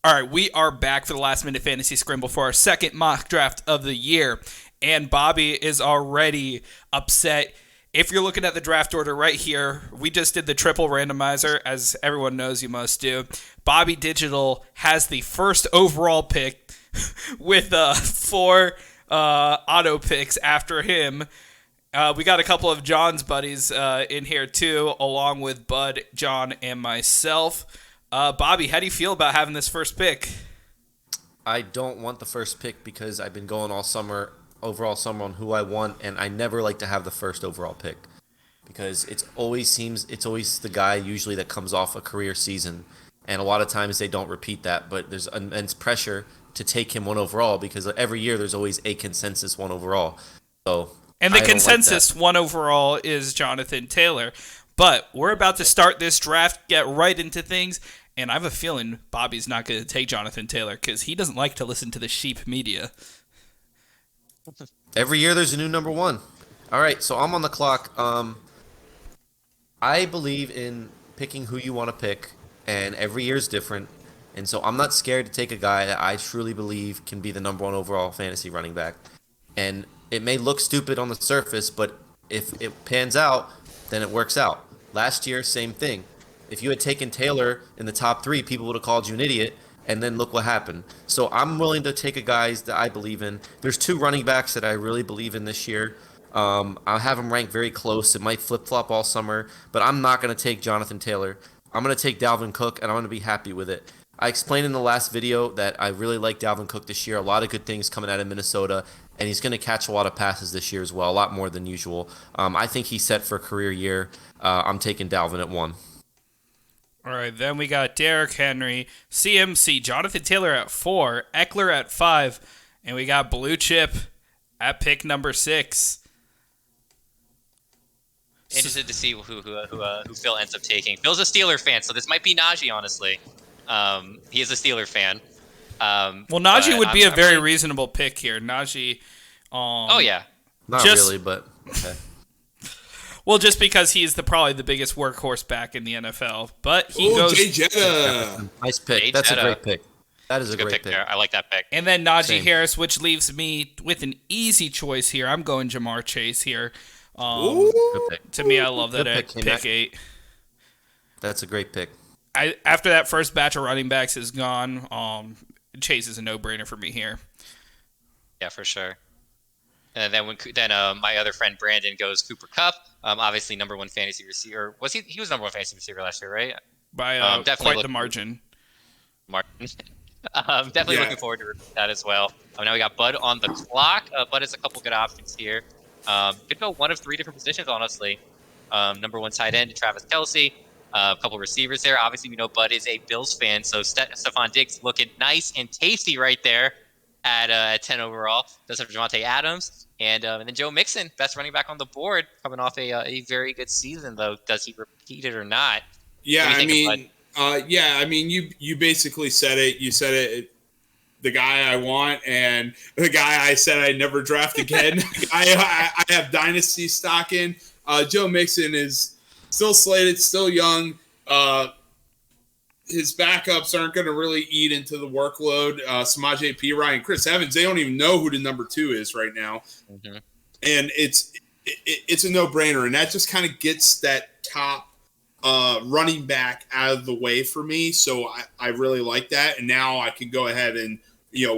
All right, we are back for the last minute fantasy scramble for our second mock draft of the year. And Bobby is already upset. If you're looking at the draft order right here, we just did the triple randomizer, as everyone knows you must do. Bobby Digital has the first overall pick with four auto picks after him. We got a couple of John's buddies in here too, along with Bud, John, and myself. Bobby, how do you feel about having this first pick? I don't want the first pick because I've been going overall summer on who I want, and I never like to have the first overall pick because it's always the guy usually that comes off a career season, and a lot of times they don't repeat that. But there's immense pressure to take him one overall because every year there's always a consensus one overall. So And the I don't like consensus that. one overall is Jonathan Taylor. But we're about to start this draft, get right into things, and I have a feeling Bobby's not going to take Jonathan Taylor because he doesn't like to listen to the sheep media. Every year there's a new number one. All right, so I'm on the clock. I believe in picking who you want to pick, and every year is different. And so I'm not scared to take a guy that I truly believe can be the number one overall fantasy running back. And it may look stupid on the surface, but if it pans out, then it works out. Last year, same thing. If you had taken Taylor in the top three, people would have called you an idiot, and then look what happened. So I'm willing to take a guys that I believe in. There's two running backs that I really believe in this year. I'll have them ranked very close. It might flip-flop all summer, but I'm not going to take Jonathan Taylor. I'm going to take Dalvin Cook, and I'm going to be happy with it. I explained in the last video that I really like Dalvin Cook this year. A lot of good things coming out of Minnesota, and he's going to catch a lot of passes this year as well, a lot more than usual. I think he's set for a career year. I'm taking Dalvin at 1. All right, then we got Derrick Henry, CMC, Jonathan Taylor at 4, Eckler at 5, and we got Blue Chip at pick number 6. Interested to see who Phil ends up taking. Phil's a Steeler fan, so this might be Najee, honestly. He is a Steeler fan. Well, Najee would be a I'm very really- reasonable pick here. Najee. Oh yeah, Not Just- really, but okay. Well, just because he's probably the biggest workhorse back in the NFL, but he Oh, goes. Jay Jetta. Nice pick. Jay That's a Jetta. great pick. That is a good great pick pick. there. I like that pick. And then Najee Same. Harris, which leaves me with an easy choice here. I'm going Jamar Chase here. Ooh. Good pick. To me, I love that Good at pick, pick K-Mac. 8. That's a great pick. After that first batch of running backs is gone, Chase is a no-brainer for me here. Yeah, for sure. And then my other friend Brandon goes Cooper Kupp. Obviously number one fantasy receiver. Was he? He was number one fantasy receiver last year, right? By Definitely quite the margin. Martin. Definitely Yeah. looking forward to that as well. Now we got Bud on the clock. Bud has a couple good options here. Could go one of 3 different positions, honestly. Number one tight end, Travis Kelce. A couple receivers there. Obviously, we know Bud is a Bills fan, so Stephon Diggs looking nice and tasty right there at 10 overall. Does have Javonte Adams. And then Joe Mixon, best running back on the board, coming off a very good season, though. Does he repeat it or not? Yeah, What do I you think, mean, you basically said it. You said it. The guy I want and the guy I said I'd never draft again. I have dynasty stock in. Joe Mixon is still slated, still young. His backups aren't going to really eat into the workload. Samaje Perine, Chris Evans, they don't even know who the number 2 is right now. Mm-hmm. And it's a no-brainer. And that just kind of gets that top running back out of the way for me. So I really like that. And now I can go ahead and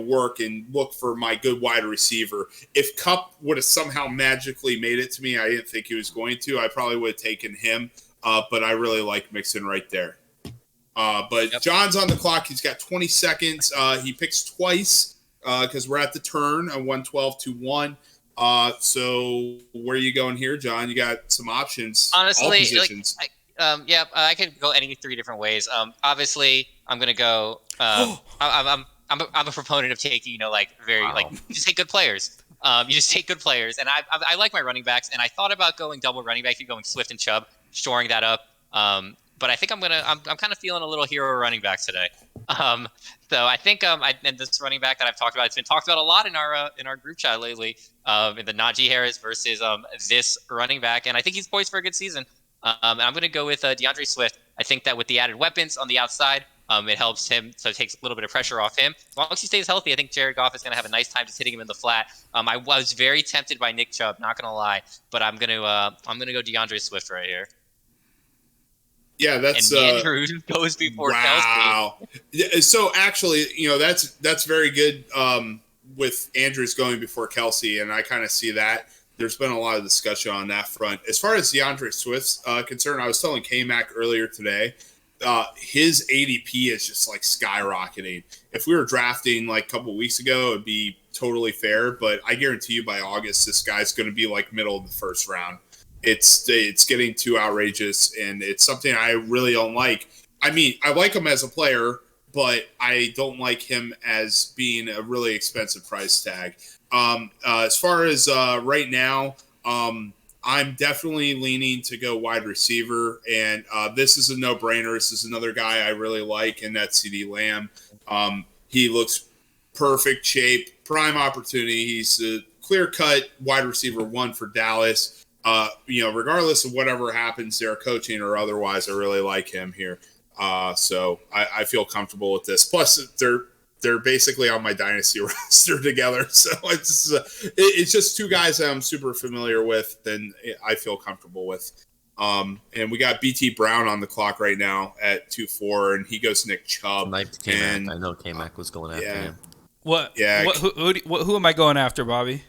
work and look for my good wide receiver. If Kupp would have somehow magically made it to me, I didn't think he was going to. I probably would have taken him. But I really like Mixon right there. But Yep. John's on the clock. He's got 20 seconds. He picks twice because we're at the turn on 112-1. So where are you going here, John? You got some options. Honestly, all positions. I could go any 3 different ways. Obviously, I'm gonna go. I'm a proponent of taking, just take good players. You just take good players, and I like my running backs. And I thought about going double running back, going Swift and Chubb, shoring that up. But I think I'm kind of feeling a little hero running back today. So I think and this running back that I've talked about, it's been talked about a lot in our group chat lately. In the Najee Harris versus this running back, and I think he's poised for a good season. And I'm going to go with DeAndre Swift. I think that with the added weapons on the outside, It helps him, so it takes a little bit of pressure off him. As long as he stays healthy, I think Jared Goff is going to have a nice time just hitting him in the flat. I was very tempted by Nick Chubb, not going to lie, but I'm going to go DeAndre Swift right here. Yeah, that's and Andrew goes before wow. Kelsey. So actually, that's very good with Andrews going before Kelsey, and I kind of see that. There's been a lot of discussion on that front. As far as DeAndre Swift's concerned, I was telling K-Mac earlier today, his ADP is just like skyrocketing. If we were drafting like a couple weeks ago, it'd be totally fair, but I guarantee you by August, this guy's going to be like middle of the first round. It's getting too outrageous, and it's something I really don't like. I mean, I like him as a player, but I don't like him as being a really expensive price tag. As far as right now, I'm definitely leaning to go wide receiver, and this is a no-brainer. This is another guy I really like, and that's CeeDee Lamb. He looks perfect shape, prime opportunity. He's a clear-cut wide receiver 1 for Dallas. Regardless of whatever happens there, coaching or otherwise, I really like him here. So I feel comfortable with this. Plus, they're basically on my dynasty roster together. So it's just two guys that I'm super familiar with and I feel comfortable with. And we got BT Brown on the clock right now at 2-4, and he goes Nick Chubb. I know K-Mac was going after him. What? Yeah. Who am I going after, Bobby?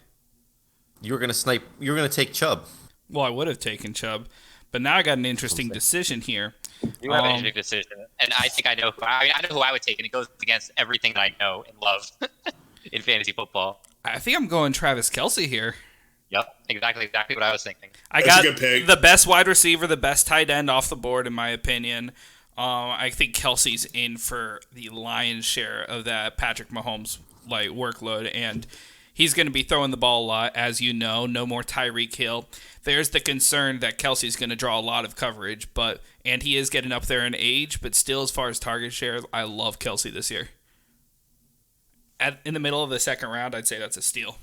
You were gonna take Chubb. Well, I would have taken Chubb, but now I got an interesting decision here. You have an interesting decision, and I think I know. I know who I would take, and it goes against everything that I know and love in fantasy football. I think I'm going Travis Kelce here. Yep, exactly what I was thinking. That's got the best wide receiver, the best tight end off the board, in my opinion. I think Kelce's in for the lion's share of that Patrick Mahomes workload, and he's going to be throwing the ball a lot, as you know. No more Tyreek Hill. There's the concern that Kelsey's going to draw a lot of coverage, and he is getting up there in age, but still, as far as target share, I love Kelsey this year. In the middle of the second round, I'd say that's a steal.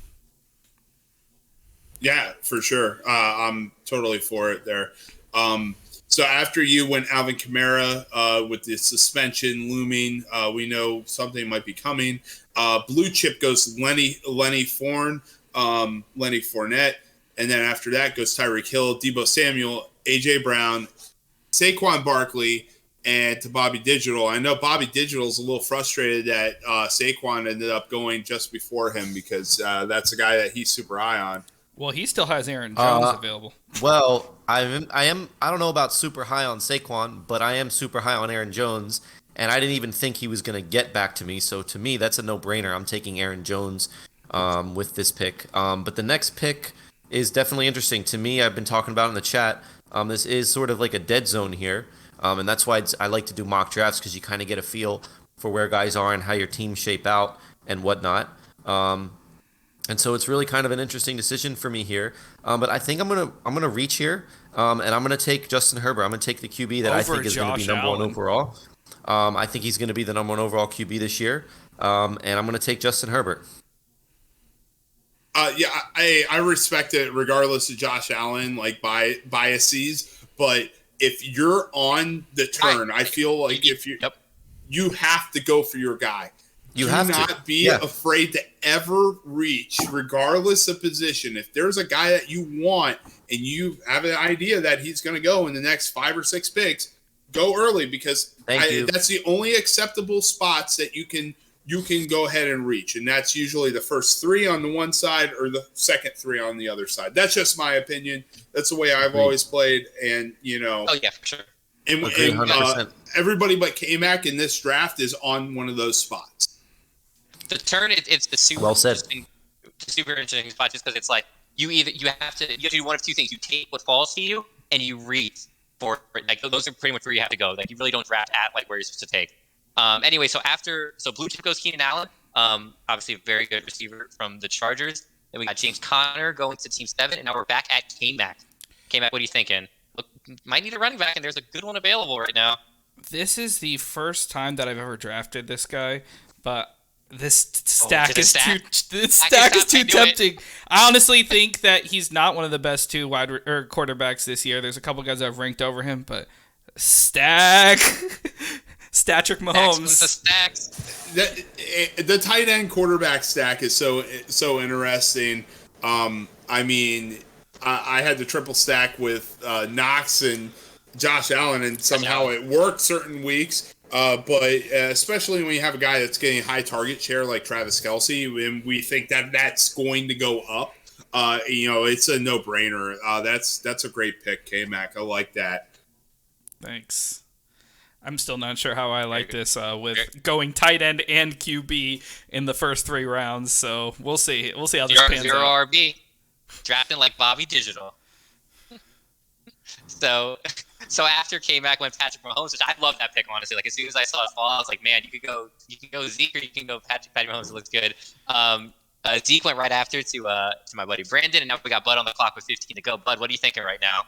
Yeah, for sure. I'm totally for it there. So after you went Alvin Kamara with the suspension looming, we know something might be coming. Blue chip goes Lenny Fournette, and then after that goes Tyreek Hill, Deebo Samuel, AJ Brown, Saquon Barkley, and to Bobby Digital. I know Bobby Digital is a little frustrated that Saquon ended up going just before him because that's a guy that he's super high on. Well, he still has Aaron Jones available. Well, I don't know about super high on Saquon, but I am super high on Aaron Jones, and I didn't even think he was going to get back to me. So to me, that's a no-brainer. I'm taking Aaron Jones with this pick. But the next pick is definitely interesting to me. I've been talking about it in the chat. This is sort of like a dead zone here, and that's why I like to do mock drafts because you kind of get a feel for where guys are and how your teams shape out and whatnot. And so it's really kind of an interesting decision for me here. But I think I'm gonna reach here, and I'm gonna take Justin Herbert. I'm gonna take the QB that I think is going to be number one overall. I think he's going to be the number one overall QB this year, and I'm going to take Justin Herbert. I respect it regardless of Josh Allen biases, but if you're on the turn, I feel like you have to go for your guy. You have to not be afraid to ever reach, regardless of position. If there's a guy that you want and you have an idea that he's going to go in the next 5 or 6 picks, go early because that's the only acceptable spots that you can go ahead and reach, and that's usually the first 3 on the one side or the second 3 on the other side. That's just my opinion. That's the way I've always played, and Oh yeah, for sure. And everybody but K-Mac in this draft is on one of those spots. The turn, it's the super interesting spot just because it's like you have to do one of 2 things. You take what falls to you, and you reach for it. Like those are pretty much where you have to go. Like you really don't draft at where you're supposed to take. Anyway, so blue chip goes Keenan Allen. Obviously a very good receiver from the Chargers. Then we got James Conner going to Team 7, and now we're back at K-Mac. K-Mac, what are you thinking? Look, might need a running back, and there's a good one available right now. This is the first time that I've ever drafted this guy, but this stack is too tempting. I honestly think that he's not one of the best 2 quarterbacks this year. There's a couple guys I've ranked over him, but stack. Statrick Stacks Mahomes. the stacks. The tight end quarterback stack is so interesting. I mean, I had the triple stack with Knox and Josh Allen, and somehow it worked certain weeks. But especially when you have a guy that's getting high target share like Travis Kelce, and we think that that's going to go up, it's a no-brainer. That's a great pick, K-Mac. I like that. Thanks. I'm still not sure how I like this with going tight end and QB in the first 3 rounds. So we'll see. We'll see how this pans Zero out. RB, drafting like Bobby Digital. So after K-Mac went Patrick Mahomes, which I love that pick, honestly. Like as soon as I saw it fall, I was like, man, you can go Zeke or you can go Patrick Mahomes. It looks good. Zeke went right after to my buddy Brandon, and now we got Bud on the clock with 15 to go. Bud, what are you thinking right now?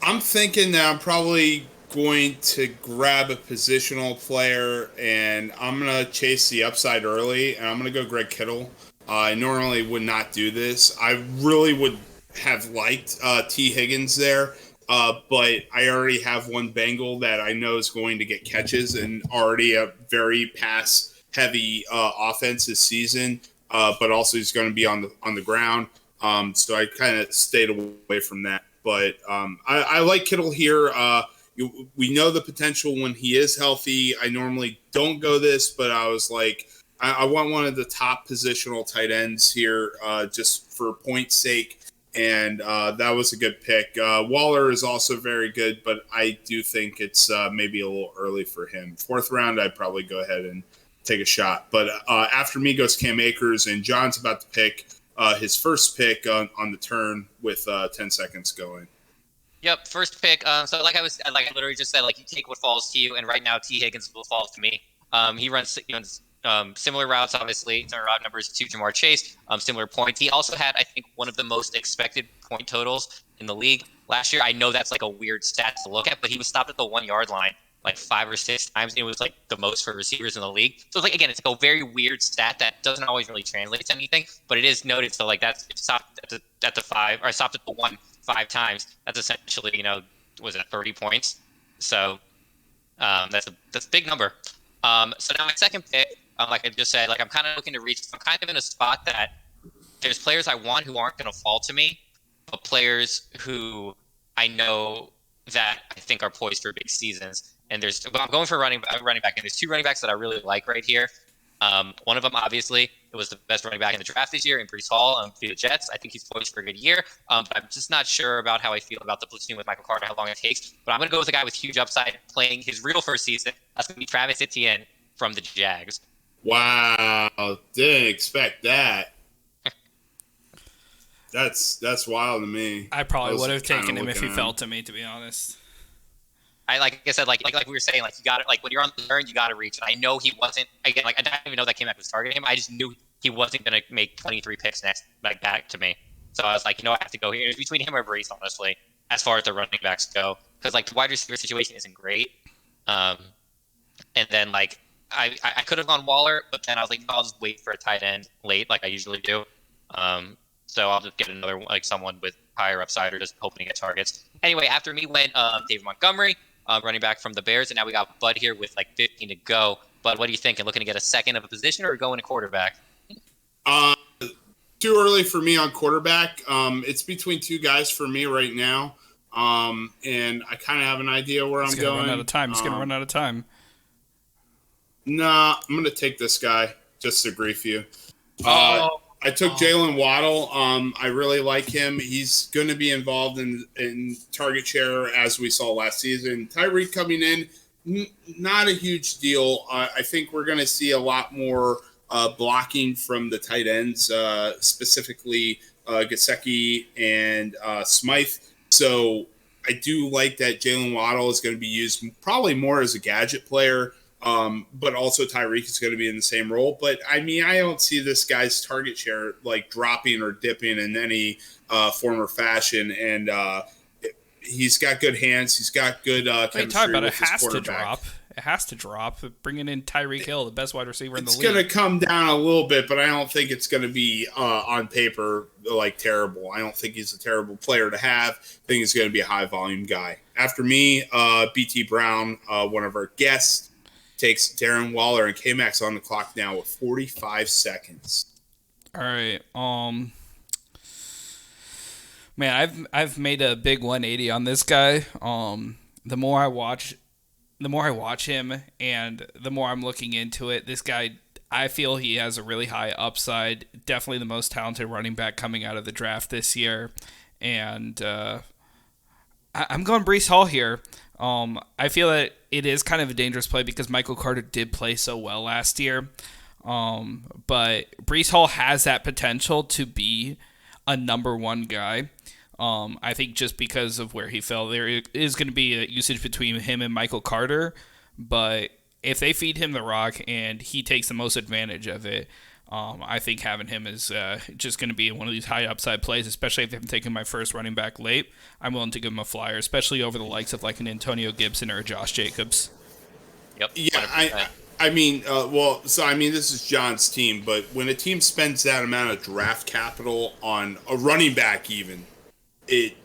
I'm thinking that I'm probably going to grab a positional player, and I'm going to chase the upside early, and I'm going to go Greg Kittle. I normally would not do this. I really would have liked T. Higgins there, but I already have one Bengal that I know is going to get catches and already a very pass-heavy offense this season, but also he's going to be on the ground. So I kind of stayed away from that. But I like Kittle here. We know the potential when he is healthy. I normally don't go this, but I was like, I want one of the top positional tight ends here just for point's sake. And that was a good pick. Waller is also very good, but I do think it's maybe a little early for him. 4th round, I'd probably go ahead and take a shot. But after me goes Cam Akers, and John's about to pick his first pick on the turn with 10 seconds going. Yep, first pick. So like I literally just said, like you take what falls to you, and right now T. Higgins will fall to me. He runs similar routes, obviously. His route numbers to Jamar Chase, similar points. He also had, I think, one of the most expected point totals in the league last year. I know that's like a weird stat to look at, but he was stopped at the 1 yard line like 5 or 6 times. It was like the most for receivers in the league. So it's like, again, it's like a very weird stat that doesn't always really translate to anything, but it is noted. So like that's stopped at the 5 or stopped at the 1 5 times. That's essentially, was it 30 points? So that's a big number. So now my second pick, like I just said, like I'm kind of looking to reach. I'm kind of in a spot that there's players I want who aren't going to fall to me, but players who I know that I think are poised for big seasons. And I'm going for running back, and there's 2 running backs that I really like right here. One of them, obviously, it was the best running back in the draft this year in Breece Hall for the Jets. I think he's poised for a good year, but I'm just not sure about how I feel about the platoon with Michael Carter, how long it takes. But I'm going to go with a guy with huge upside playing his real first season. That's going to be Travis Etienne from the Jags. Wow, didn't expect that. That's wild to me. I probably would have taken him if he fell to me, to be honest. Like I said, like we were saying, like you got it. Like when you're on the turn, you got to reach. And I know he wasn't. Again, like I didn't even know that K-Mac was targeting him. I just knew he wasn't going to make 23 picks next, like back to me. So I was like, I have to go here. It's between him or Breece, honestly, as far as the running backs go, because like the wide receiver situation isn't great. And then like I could have gone Waller, but then I was like, no, I'll just wait for a tight end late, like I usually do. So I'll just get another like someone with higher upside or just hoping to get targets. Anyway, after me went David Montgomery. Running back from the Bears, and now we got Bud here with like 15 to go. Bud, what are you thinking? Looking to get a second of a position or going to quarterback? Too early for me on quarterback. It's between 2 guys for me right now, and I kind of have an idea where I'm going. Run out of time. He's going to run out of time. Nah, I'm going to take this guy just to grief you. I took Jalen Waddle. I really like him. He's going to be involved in target share as we saw last season. Tyreek coming in, not a huge deal. I think we're going to see a lot more blocking from the tight ends, specifically Gesicki and Smythe. So I do like that Jalen Waddle is going to be used probably more as a gadget player. But also Tyreek is going to be in the same role. But, I mean, I don't see this guy's target share, like, dropping or dipping in any form or fashion. And he's got good hands. He's got good chemistry with his quarterback. has to drop. Bringing in Tyreek Hill, the best wide receiver in the league. It's going to come down a little bit, but I don't think it's going to be on paper like terrible. I don't think he's a terrible player to have. I think he's going to be a high volume guy. After me, BT Brown, one of our guests, takes Darren Waller and K-Max on the clock now with 45 seconds. All right. Man, I've made a big 180 on this guy. The more I watch him and the more I'm looking into it, this guy, I feel he has a really high upside. Definitely the most talented running back coming out of the draft this year. And I'm going Breece Hall here. I feel that it is kind of a dangerous play because Michael Carter did play so well last year. But Breece Hall has that potential to be a number one guy. I think just because of where he fell, there is going to be a usage between him and Michael Carter. But if they feed him the rock and he takes the most advantage of it, I think having him is just going to be one of these high upside plays, especially if I'm taking my first running back late. I'm willing to give him a flyer, especially over the likes of like an Antonio Gibson or a Josh Jacobs. Yep. Yeah, I mean, this is John's team, but when a team spends that amount of draft capital on a running back even, it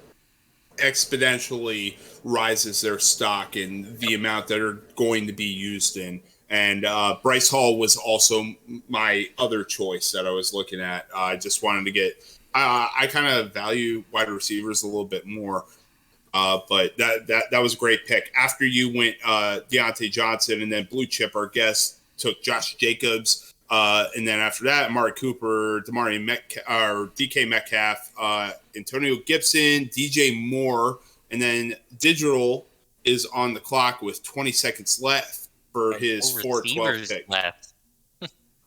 exponentially rises their stock in the amount that are going to be used in. And Breece Hall was also my other choice that I was looking at. I just wanted to get I kind of value wide receivers a little bit more. But that was a great pick. After you went Deontay Johnson, and then Blue Chip, our guest, took Josh Jacobs. And then after that, Amari Cooper, DK Metcalf, Antonio Gibson, DJ Moore, and then Digital is on the clock with 20 seconds left for his 4-12 pick. Left.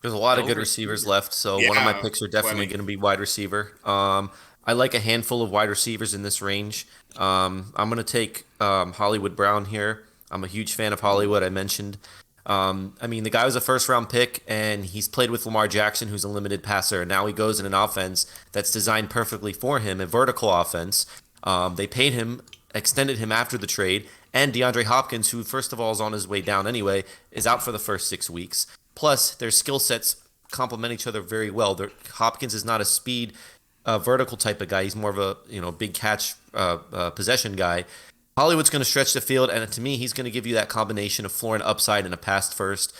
There's a lot of good receivers left, so one of my picks are definitely going to be wide receiver. I like a handful of wide receivers in this range. I'm going to take Hollywood Brown here. I'm a huge fan of Hollywood, I mentioned. The guy was a first-round pick, and he's played with Lamar Jackson, who's a limited passer. And now he goes in an offense that's designed perfectly for him, a vertical offense. They paid him, extended him after the trade, and DeAndre Hopkins, who first of all is on his way down anyway, is out for the first 6 weeks. Plus, their skill sets complement each other very well. Hopkins is not a speed vertical type of guy. He's more of a big catch possession guy. Hollywood's going to stretch the field, and to me, he's going to give you that combination of floor and upside in a pass-first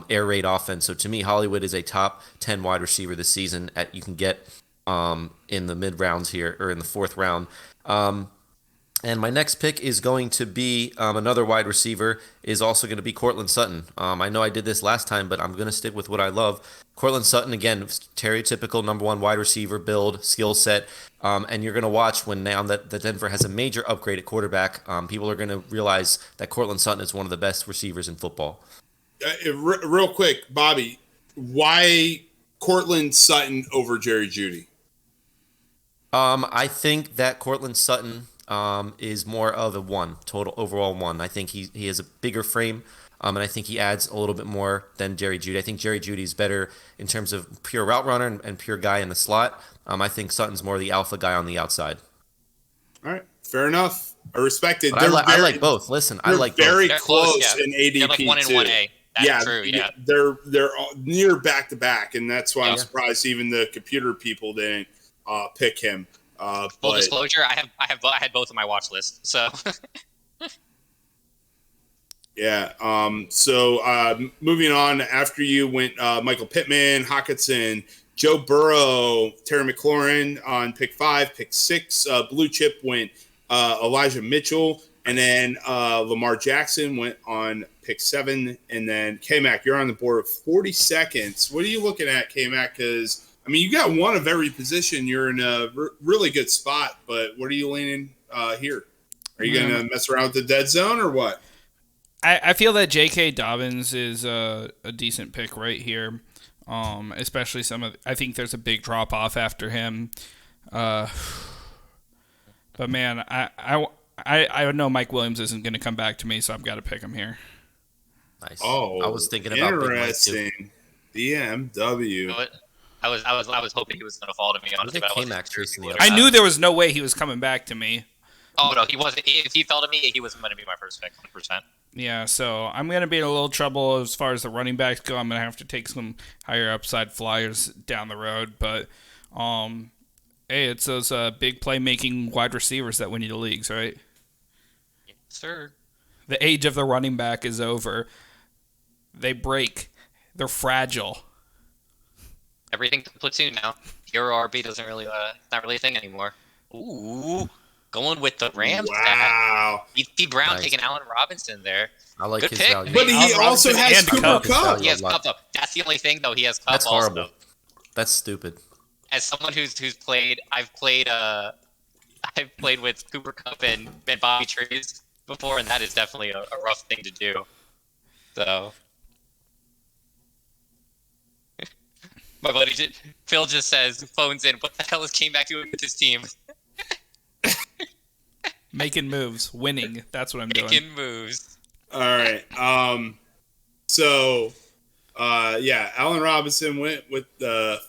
air raid offense. So to me, Hollywood is a top 10 wide receiver this season. You can get in the mid rounds here, or in the fourth round. And my next pick is going to be another wide receiver, is also going to be Courtland Sutton. I know I did this last time, but I'm going to stick with what I love. Courtland Sutton, again, stereotypical number one wide receiver build, skill set. And you're going to watch when now that Denver has a major upgrade at quarterback, people are going to realize that Courtland Sutton is one of the best receivers in football. Real quick, Bobby, why Courtland Sutton over Jerry Jeudy? I think that Courtland Sutton is more of a total overall one. I think he has a bigger frame, and I think he adds a little bit more than Jerry Jeudy. I think Jerry Jeudy is better in terms of pure route runner and pure guy in the slot. I think Sutton's more the alpha guy on the outside. All right, fair enough. I respect it. I like both. Listen, I like very both. close in ADP. They're like 1 and too. 1A. That's true. Yeah, they're near back to back, and that's why I'm surprised even the computer people didn't pick him. Full disclosure, I had both on my watch list. So yeah. So moving on, after you went Michael Pittman, Hockenson, Joe Burrow, Terry McLaurin on pick 5, pick 6. Blue Chip went Elijah Mitchell, and then Lamar Jackson went on pick 7, and then K-Mac, you're on the board with 40 seconds. What are you looking at, K-Mac? Because you got one of every position. You're in a really good spot, but what are you leaning here? Are you going to mess around with the dead zone or what? I feel that J.K. Dobbins is a decent pick right here, especially I think there's a big drop-off after him. But, man, I know Mike Williams isn't going to come back to me, so I've got to pick him here. Nice. Oh, I was thinking about interesting. BMW. I was hoping he was going to fall to me. Honestly, I knew there was no way he was coming back to me. Oh no, he wasn't. If he fell to me, he was going to be my first pick, 100%. Yeah, so I'm going to be in a little trouble as far as the running backs go. I'm going to have to take some higher upside flyers down the road. But, hey, it's those big playmaking wide receivers that win you the leagues, right? Yes, sir. The age of the running back is over. They break. They're fragile. Everything's a platoon now. Hero RB doesn't really, it's not really a thing anymore. Ooh, going with the Rams. Wow. E.T. Brown Nice. taking Allen Robinson there. I like Good his pick. value. But he Allen also Robinson has and Cooper Kupp. Cup. He has Cup though. That's the only thing though. He has Cup That's also. horrible. That's stupid. As someone who's played, I've played with Cooper Cup and Bobby Trees before, and that is definitely a rough thing to do. So, my buddy Phil just says, phones in, what the hell is came back doing with his team? Making moves, winning. That's what I'm doing. Making moves. All right. So, Allen Robinson went with the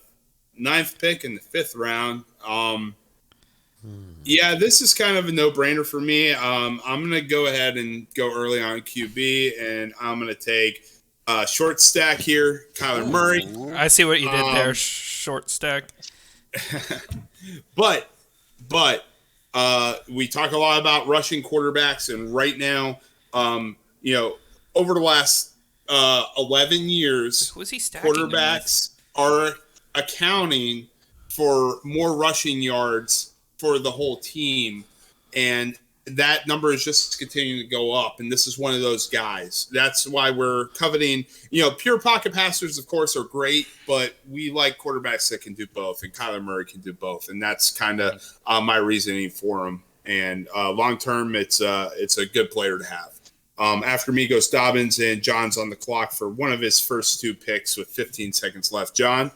9th pick in the 5th round. Yeah, this is kind of a no-brainer for me. I'm going to go ahead and go early on QB, and I'm going to take short stack here, Kyler Murray. I see what you did there, short stack. But we talk a lot about rushing quarterbacks, and right now, over the last 11 years, Who is he stacking them with? quarterbacks are accounting for more rushing yards for the whole team, and that number is just continuing to go up, and this is one of those guys. That's why we're coveting, pure pocket passers, of course, are great, but we like quarterbacks that can do both, and Kyler Murray can do both, and that's kind of my reasoning for him. And long term, it's a good player to have. After me goes Dobbins, and John's on the clock for one of his first 2 picks with 15 seconds left. John?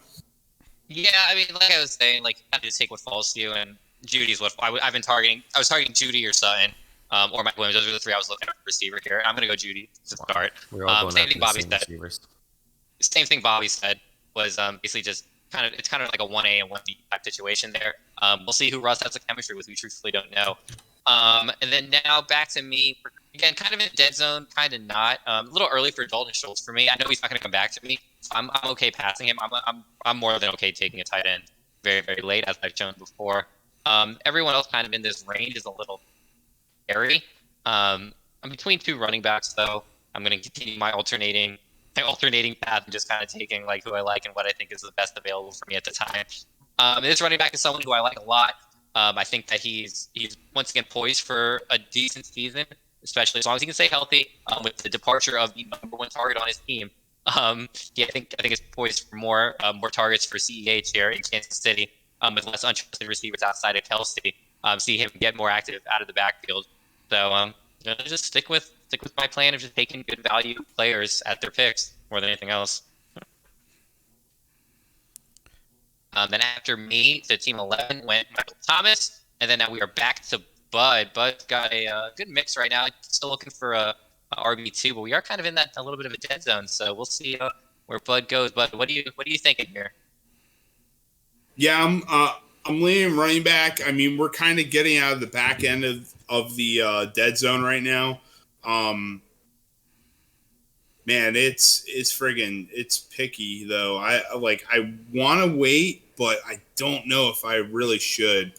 Yeah, I mean, like I was saying, like, you have to take what falls to you, and Judy's what I've been targeting. I was targeting Judy or Sutton, or Mike Williams. Those are the 3 I was looking at for receiver here. I'm going to go Judy to start. We're all going same after thing the Bobby same said. receivers. Same thing Bobby said was basically just it's kind of like a 1A and 1B type situation there. We'll see who Russ has a chemistry with. We truthfully don't know. And then now back to me. Again, kind of in a dead zone, kind of not. A little early for Dalton Schultz for me. I know he's not going to come back to me. So I'm okay passing him. I'm more than okay taking a tight end very, very late, as I've shown before. Everyone else kind of in this range is a little scary. I'm between 2 running backs, though. I'm going to continue my alternating path and just kind of taking like who I like and what I think is the best available for me at the time. This running back is someone who I like a lot. I think that he's once again poised for a decent season, especially as long as he can stay healthy. With the departure of the number 1 target on his team, I think it's poised for more targets for CEH here in Kansas City, with less untrusted receivers outside of Kelsey. See him get more active out of the backfield. So I'm gonna just stick with my plan of just taking good value players at their picks more than anything else. Then after me, to team 11 went Michael Thomas, and then now we are back to Bud. Bud's got a good mix right now. Still looking for a RB2, but we are kind of in that a little bit of a dead zone. So we'll see where Bud goes. Bud, what are you thinking here? Yeah, I'm leaning running back. I mean, we're kind of getting out of the back end of the dead zone right now. Man, it's picky though. I want to wait, but I don't know if I really should.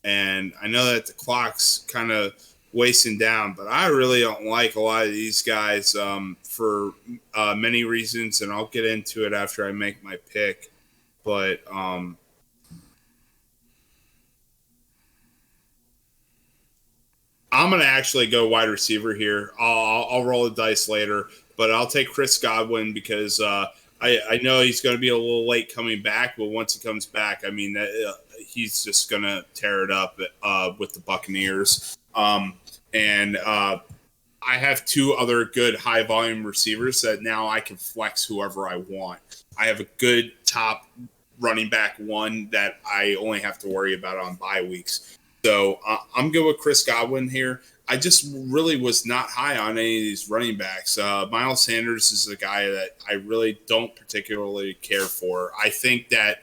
And I know that the clock's kind of wasting down, but I really don't like a lot of these guys for many reasons, and I'll get into it after I make my pick. But I'm going to actually go wide receiver here. I'll roll the dice later, but I'll take Chris Godwin because I know he's going to be a little late coming back, but once he comes back, I mean, he's just going to tear it up with the Buccaneers. And I have 2 other good high-volume receivers that now I can flex whoever I want. I have a good top running back 1 that I only have to worry about on bye weeks. So I'm good with Chris Godwin here. I just really was not high on any of these running backs. Miles Sanders is a guy that I really don't particularly care for. I think that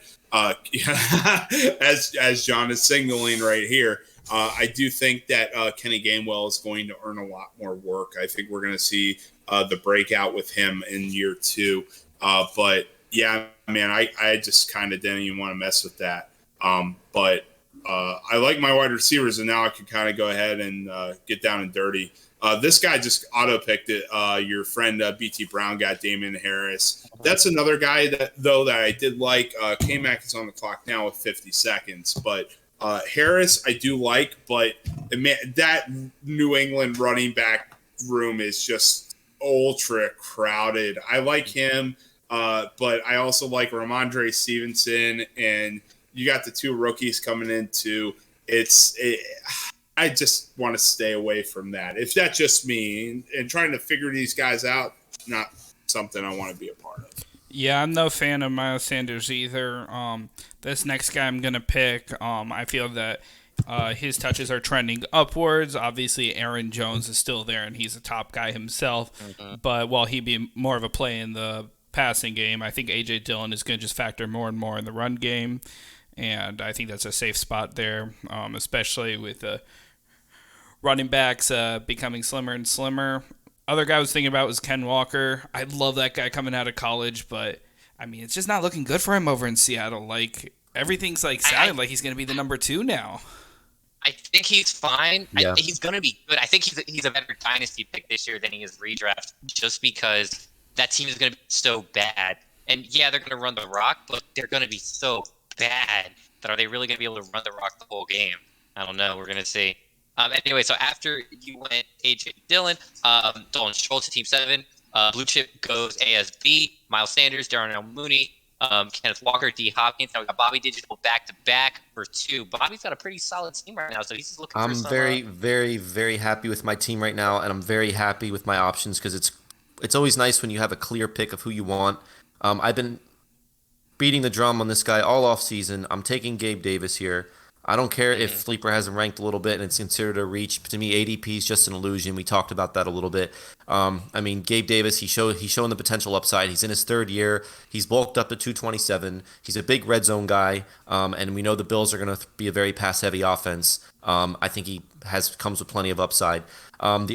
as John is signaling right here, I do think that Kenny Gainwell is going to earn a lot more work. I think we're going to see the breakout with him in year 2. But yeah, man, I just kind of didn't even want to mess with that. But I like my wide receivers, and now I can kind of go ahead and get down and dirty. This guy just auto-picked it. Your friend BT Brown got Damian Harris. That's another guy that I did like. K-Mac is on the clock now with 50 seconds. But Harris I do like, but that New England running back room is just ultra crowded. I like him, but I also like Ramondre Stevenson, and you got the 2 rookies coming in too. I just want to stay away from that. If that's just me and trying to figure these guys out, not something I want to be a part of. Yeah, I'm no fan of Miles Sanders either. This next guy I'm going to pick, I feel that his touches are trending upwards. Obviously, Aaron Jones is still there, and he's a top guy himself. Mm-hmm. But while he'd be more of a play in the passing game, I think A.J. Dillon is going to just factor more and more in the run game. And I think that's a safe spot there, especially with the running backs becoming slimmer and slimmer. Other guy I was thinking about was Ken Walker. I love that guy coming out of college, but I mean, it's just not looking good for him over in Seattle. Like, everything's like sounding like he's going to be the number 2 now. I think he's fine. Yeah. He's going to be good. I think he's a better dynasty pick this year than he is redraft, just because that team is going to be so bad. And yeah, they're going to run the rock, but they're going to be so bad that are they really going to be able to run the rock the whole game? I don't know. We're going to see. Anyway, so after you went A.J. Dillon, Dalton Schultz to Team 7, Blue Chip goes ASB, Miles Sanders, Darnell Mooney, Kenneth Walker, D. Hopkins. Now we got Bobby Digital back-to-back for 2. Bobby's got a pretty solid team right now, so he's just looking for some... I'm very, very, very happy with my team right now, and I'm very happy with my options because it's always nice when you have a clear pick of who you want. I've been beating the drum on this guy all off season. I'm taking Gabe Davis here. I don't care if Sleeper has him ranked a little bit and it's considered a reach. To me, ADP is just an illusion. We talked about that a little bit. I mean, Gabe Davis, he's showing the potential upside. He's in his 3rd year. He's bulked up to 227. He's a big red zone guy, and we know the Bills are going to be a very pass-heavy offense. I think he comes with plenty of upside. I'm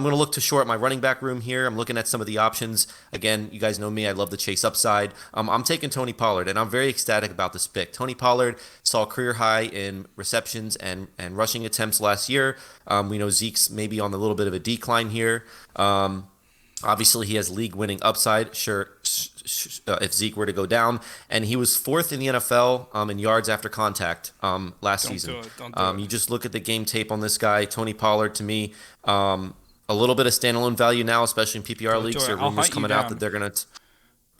going to look to short my running back room here. I'm looking at some of the options. Again, you guys know me. I love the chase upside. I'm taking Tony Pollard, and I'm very ecstatic about this pick. Tony Pollard saw a career high in receptions and rushing attempts last year. We know Zeke's maybe on a little bit of a decline here. Obviously, he has league-winning upside. Sure, if Zeke were to go down. And he was 4th in the NFL in yards after contact last season. Don't do it. You just look at the game tape on this guy, Tony Pollard, to me, a little bit of standalone value now, especially in PPR leagues. There are rumors coming out that they're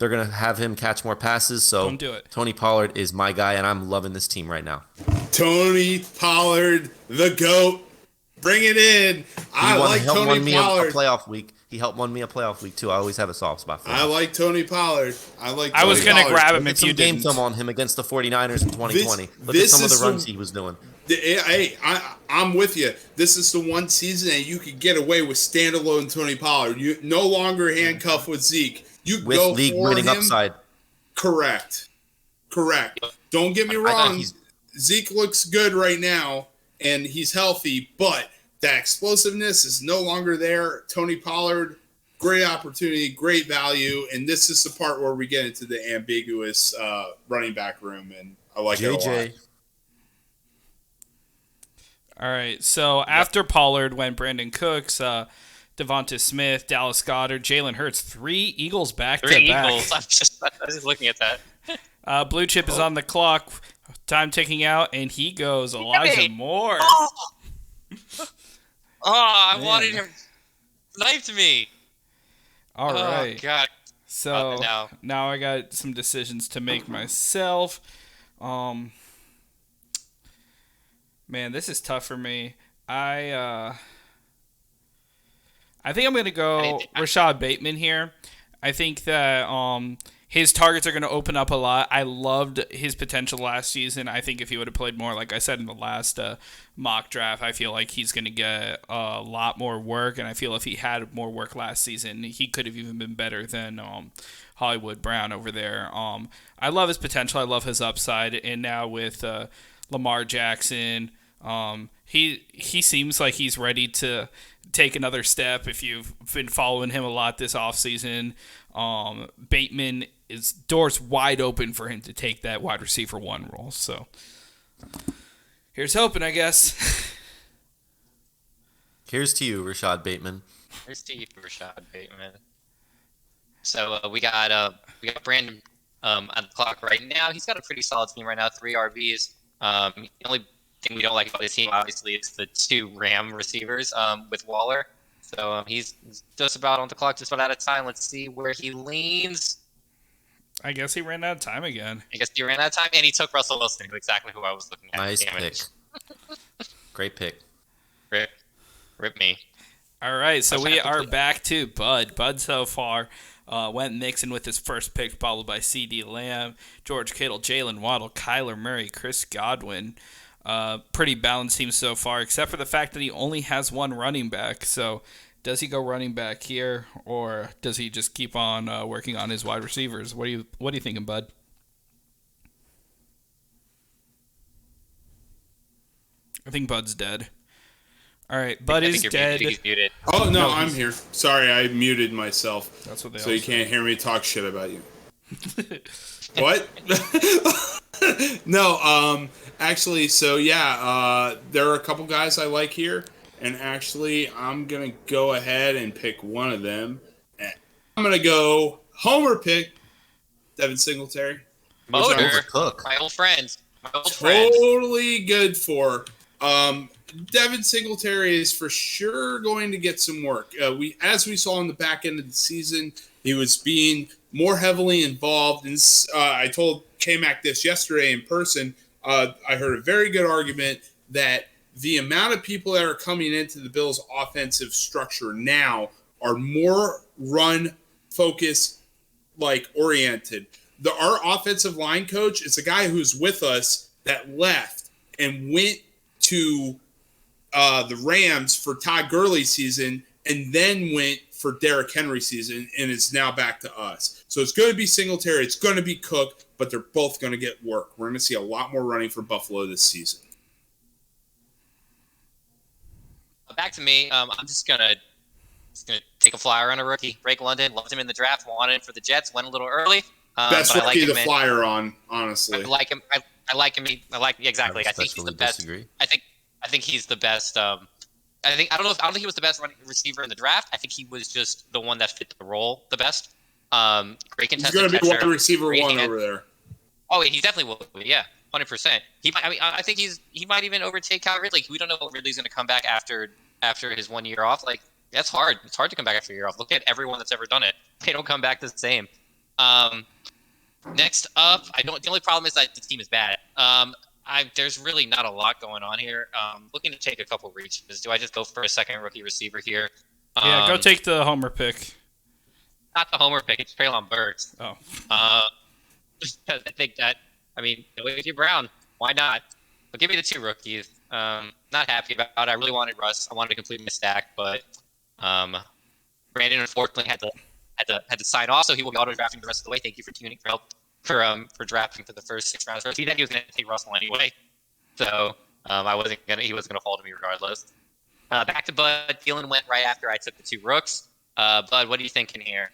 gonna have him catch more passes. So don't do it. Tony Pollard is my guy, and I'm loving this team right now. Tony Pollard, the GOAT. Bring it in. I like Tony Pollard. A playoff week. He helped win me a playoff week too. I always have a soft spot for him. I like Tony Pollard. I was going to grab him if you didn't. Game film on him against the 49ers in 2020. Look at some of the runs he was doing. Hey, I'm with you. This is the one season that you could get away with standalone Tony Pollard. You no longer handcuffed with Zeke. You with go league for winning him. Upside. Correct. Don't get me wrong. Zeke looks good right now, and he's healthy, but that explosiveness is no longer there. Tony Pollard, great opportunity, great value, and this is the part where we get into the ambiguous running back room, and I like it a lot. All right, so after Pollard went Brandon Cooks, Devonta Smith, Dallas Goedert, Jalen Hurts, 3 Eagles back-to-back. 3 Eagles. I was just looking at that. Blue Chip is on the clock. Time ticking out, and he goes Elijah Moore. I wanted him. Knifed me. All right. Oh, God. So now I got some decisions to make myself. Man, this is tough for me. I think I'm going to go Rashad Bateman here. I think that his targets are going to open up a lot. I loved his potential last season. I think if he would have played more, like I said in the last mock draft, I feel like he's going to get a lot more work. And I feel if he had more work last season, he could have even been better than Hollywood Brown over there. I love his potential. I love his upside. And now with Lamar Jackson, he seems like he's ready to take another step. If you've been following him a lot this offseason, Bateman is doors wide open for him to take that wide receiver 1 role. So here's hoping, I guess. Here's to you, Rashad Bateman. Here's to you, Rashad Bateman. So we got Brandon on the clock right now. He's got a pretty solid team right now, 3 RBs. The only thing we don't like about his team, obviously, is the 2 Ram receivers with Waller. So he's just about on the clock, just about out of time. Let's see where he leans. I guess he ran out of time again. I guess he ran out of time, and he took Russell Wilson, exactly who I was looking at. Nice pick. Great pick. Rip me. All right, so we are back to Bud. Bud so far went Mixon with his first pick, followed by CeeDee Lamb, George Kittle, Jalen Waddle, Kyler Murray, Chris Godwin. Pretty balanced team so far, except for the fact that he only has 1 running back. So does he go running back here, or does he just keep on working on his wide receivers? What are you thinking, Bud? I think Bud's dead. All right, Bud is dead. He's muted. Oh no, I'm here. Sorry, I muted myself. That's what they so you say. can't hear me talk shit about you. What? No, actually, so yeah, there are a couple guys I like here, and actually, I'm gonna go ahead and pick one of them. I'm gonna go homer pick Devin Singletary. Motor, Cook. my old friend. Totally good for. Devin Singletary is for sure going to get some work. As we saw in the back end of the season, he was being more heavily involved. And I told K-Mac this yesterday in person. I heard a very good argument that the amount of people that are coming into the Bills' offensive structure now are more run-focused, oriented. Our offensive line coach is a guy who's with us that left and went to the Rams for Todd Gurley's season and then went for Derrick Henry's season and is now back to us. So it's going to be Singletary. It's going to be Cook, but they're both going to get work. We're going to see a lot more running for Buffalo this season. Back to me. I'm just gonna take a flyer on a rookie. Drake London, loved him in the draft, wanted him for the Jets, went a little early. Best rookie to flyer on, honestly. I like him. Exactly. I think he's the best. Disagree. I think he's the best. I don't think he was the best running receiver in the draft. I think he was just the one that fit the role the best. Great contested. He's going to be wide receiver 1 over there. Oh, he definitely will. Yeah, 100%. I think he might even overtake Calvin Ridley. We don't know what Ridley's going to come back after his 1 year off. That's hard. It's hard to come back after a year off. Look at everyone that's ever done it. They don't come back the same. Next up, the only problem is that the team is bad. There's really not a lot going on here. Looking to take a couple reaches. Do I just go for a second rookie receiver here? Yeah, go take the homer pick. Not the homer pick. It's Treylon Burks. Oh. I think that, A.J. Brown. Why not? But give me the 2 rookies. Not happy about it. I really wanted Russ. I wanted to complete my stack, but Brandon unfortunately had to sign off, so he will be auto drafting the rest of the way. Thank you for tuning for drafting for the first 6 rounds. He said he was going to take Russell anyway, so he wasn't going to fall to me regardless. Back to Bud. Thielen went right after I took the 2 rooks. Bud, what are you thinking here?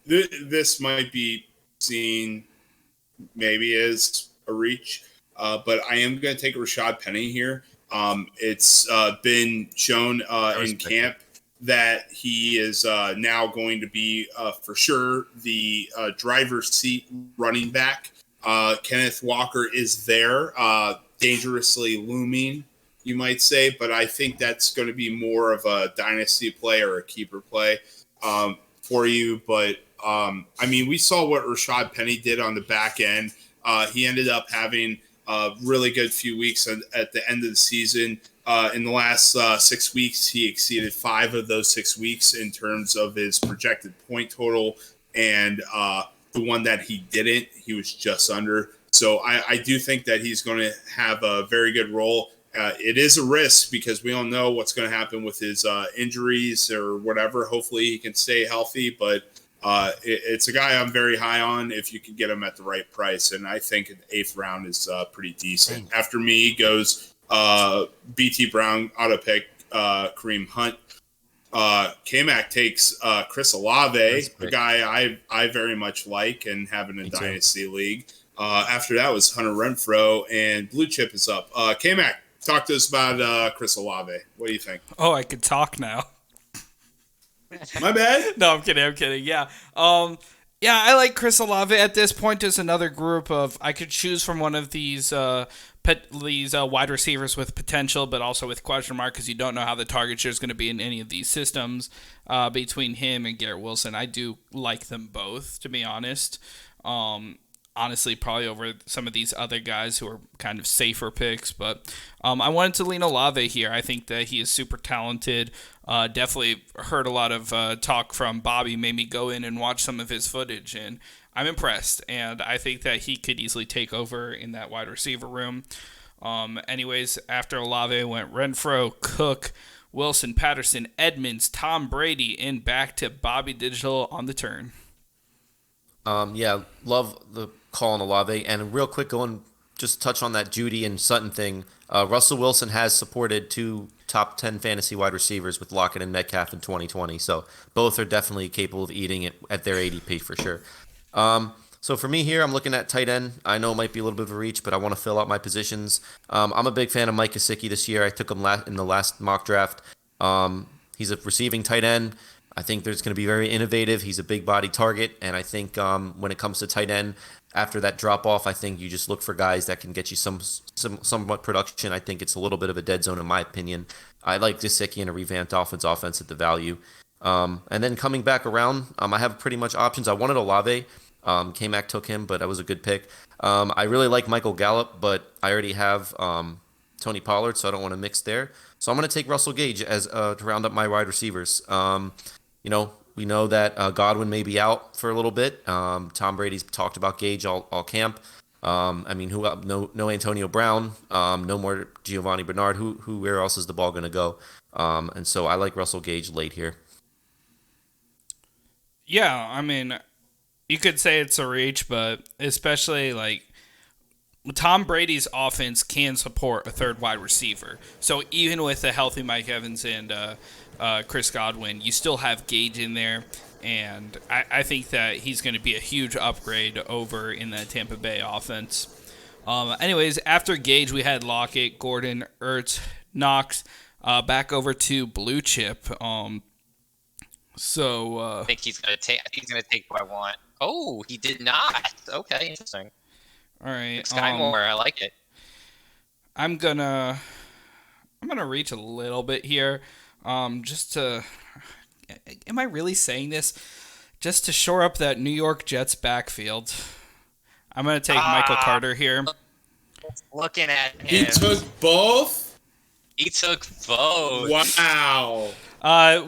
This might be seen maybe as a reach, but I am going to take Rashad Penny here. It's been shown in camp that he is now going to be for sure the driver's seat running back. Kenneth Walker is there, dangerously looming, you might say, but I think that's going to be more of a dynasty play or a keeper play for you. But we saw what Rashad Penny did on the back end. He ended up having a really good few weeks at the end of the season. In the last 6 weeks, he exceeded 5 of those 6 weeks in terms of his projected point total. And the one that he didn't, he was just under. So I do think that he's going to have a very good role. It is a risk because we don't know what's going to happen with his injuries or whatever. Hopefully he can stay healthy, but it's a guy I'm very high on if you can get him at the right price. And I think an 8th round is pretty decent. After me goes BT Brown, auto pick, Kareem Hunt. K-Mac takes Chris Olave, a guy I very much like and have in a dynasty league. After that was Hunter Renfrow, and Blue Chip is up. K-Mac, talk to us about Chris Olave. What do you think? Oh, I could talk now. My bad. No, I'm kidding. Yeah. Yeah, I like Chris Olave at this point. There's another group of I could choose from one of these wide receivers with potential, but also with question mark because you don't know how the target share is going to be in any of these systems. Between him and Garrett Wilson, I do like them both, to be honest. Honestly, probably over some of these other guys who are kind of safer picks. But I wanted to lean Olave here. I think that he is super talented. Definitely heard a lot of talk from Bobby, made me go in and watch some of his footage, and I'm impressed. And I think that he could easily take over in that wide receiver room. Anyways, after Olave went Renfrow, Cook, Wilson, Patterson, Edmonds, Tom Brady, and back to Bobby Digital on the turn. Yeah, love the call on Olave. And real quick, just touch on that Judy and Sutton thing. Russell Wilson has supported 2 top 10 fantasy wide receivers with Lockett and Metcalf in 2020. So both are definitely capable of eating it at their ADP for sure. So for me here, I'm looking at tight end. I know it might be a little bit of a reach, but I want to fill out my positions. I'm a big fan of Mike Gesicki this year. I took him in the last mock draft. He's a receiving tight end. I think there's going to be very innovative. He's a big body target, and I think when it comes to tight end, after that drop off, I think you just look for guys that can get you somewhat production. I think it's a little bit of a dead zone in my opinion. I like Gesicki in a revamped offense at the value. And then coming back around, I have pretty much options. I wanted Olave. K-Mac took him, but that was a good pick. I really like Michael Gallup, but I already have Tony Pollard, so I don't want to mix there. So I'm going to take Russell Gage as to round up my wide receivers. We know that Godwin may be out for a little bit. Tom Brady's talked about Gage all camp. No Antonio Brown, no more Giovanni Bernard. Where else is the ball going to go? And so I like Russell Gage late here. Yeah, I mean, you could say it's a reach, but especially like Tom Brady's offense can support a third wide receiver. So even with a healthy Mike Evans and Chris Godwin, you still have Gage in there, and I think that he's going to be a huge upgrade over in the Tampa Bay offense. Anyways, after Gage, we had Lockett, Gordon, Ertz, Knox, back over to Blue Chip. I think he's gonna take who I want. Oh, he did not. Okay, interesting. All right, Sky Moore, I like it. I'm gonna reach a little bit here, just to. Am I really saying this? Just to shore up that New York Jets backfield. I'm gonna take Michael Carter here. Looking at him. He took both. Wow.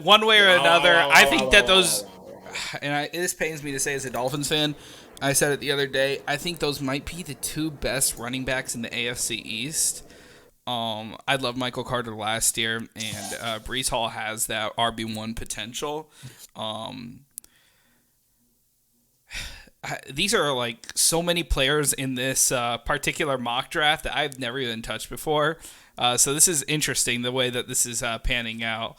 One way or another, I think that those. And this pains me to say as a Dolphins fan, I said it the other day, I think those might be the 2 best running backs in the AFC East. I love Michael Carter last year, and Breece Hall has that RB1 potential. These are like so many players in this particular mock draft that I've never even touched before. So this is interesting, the way that this is panning out.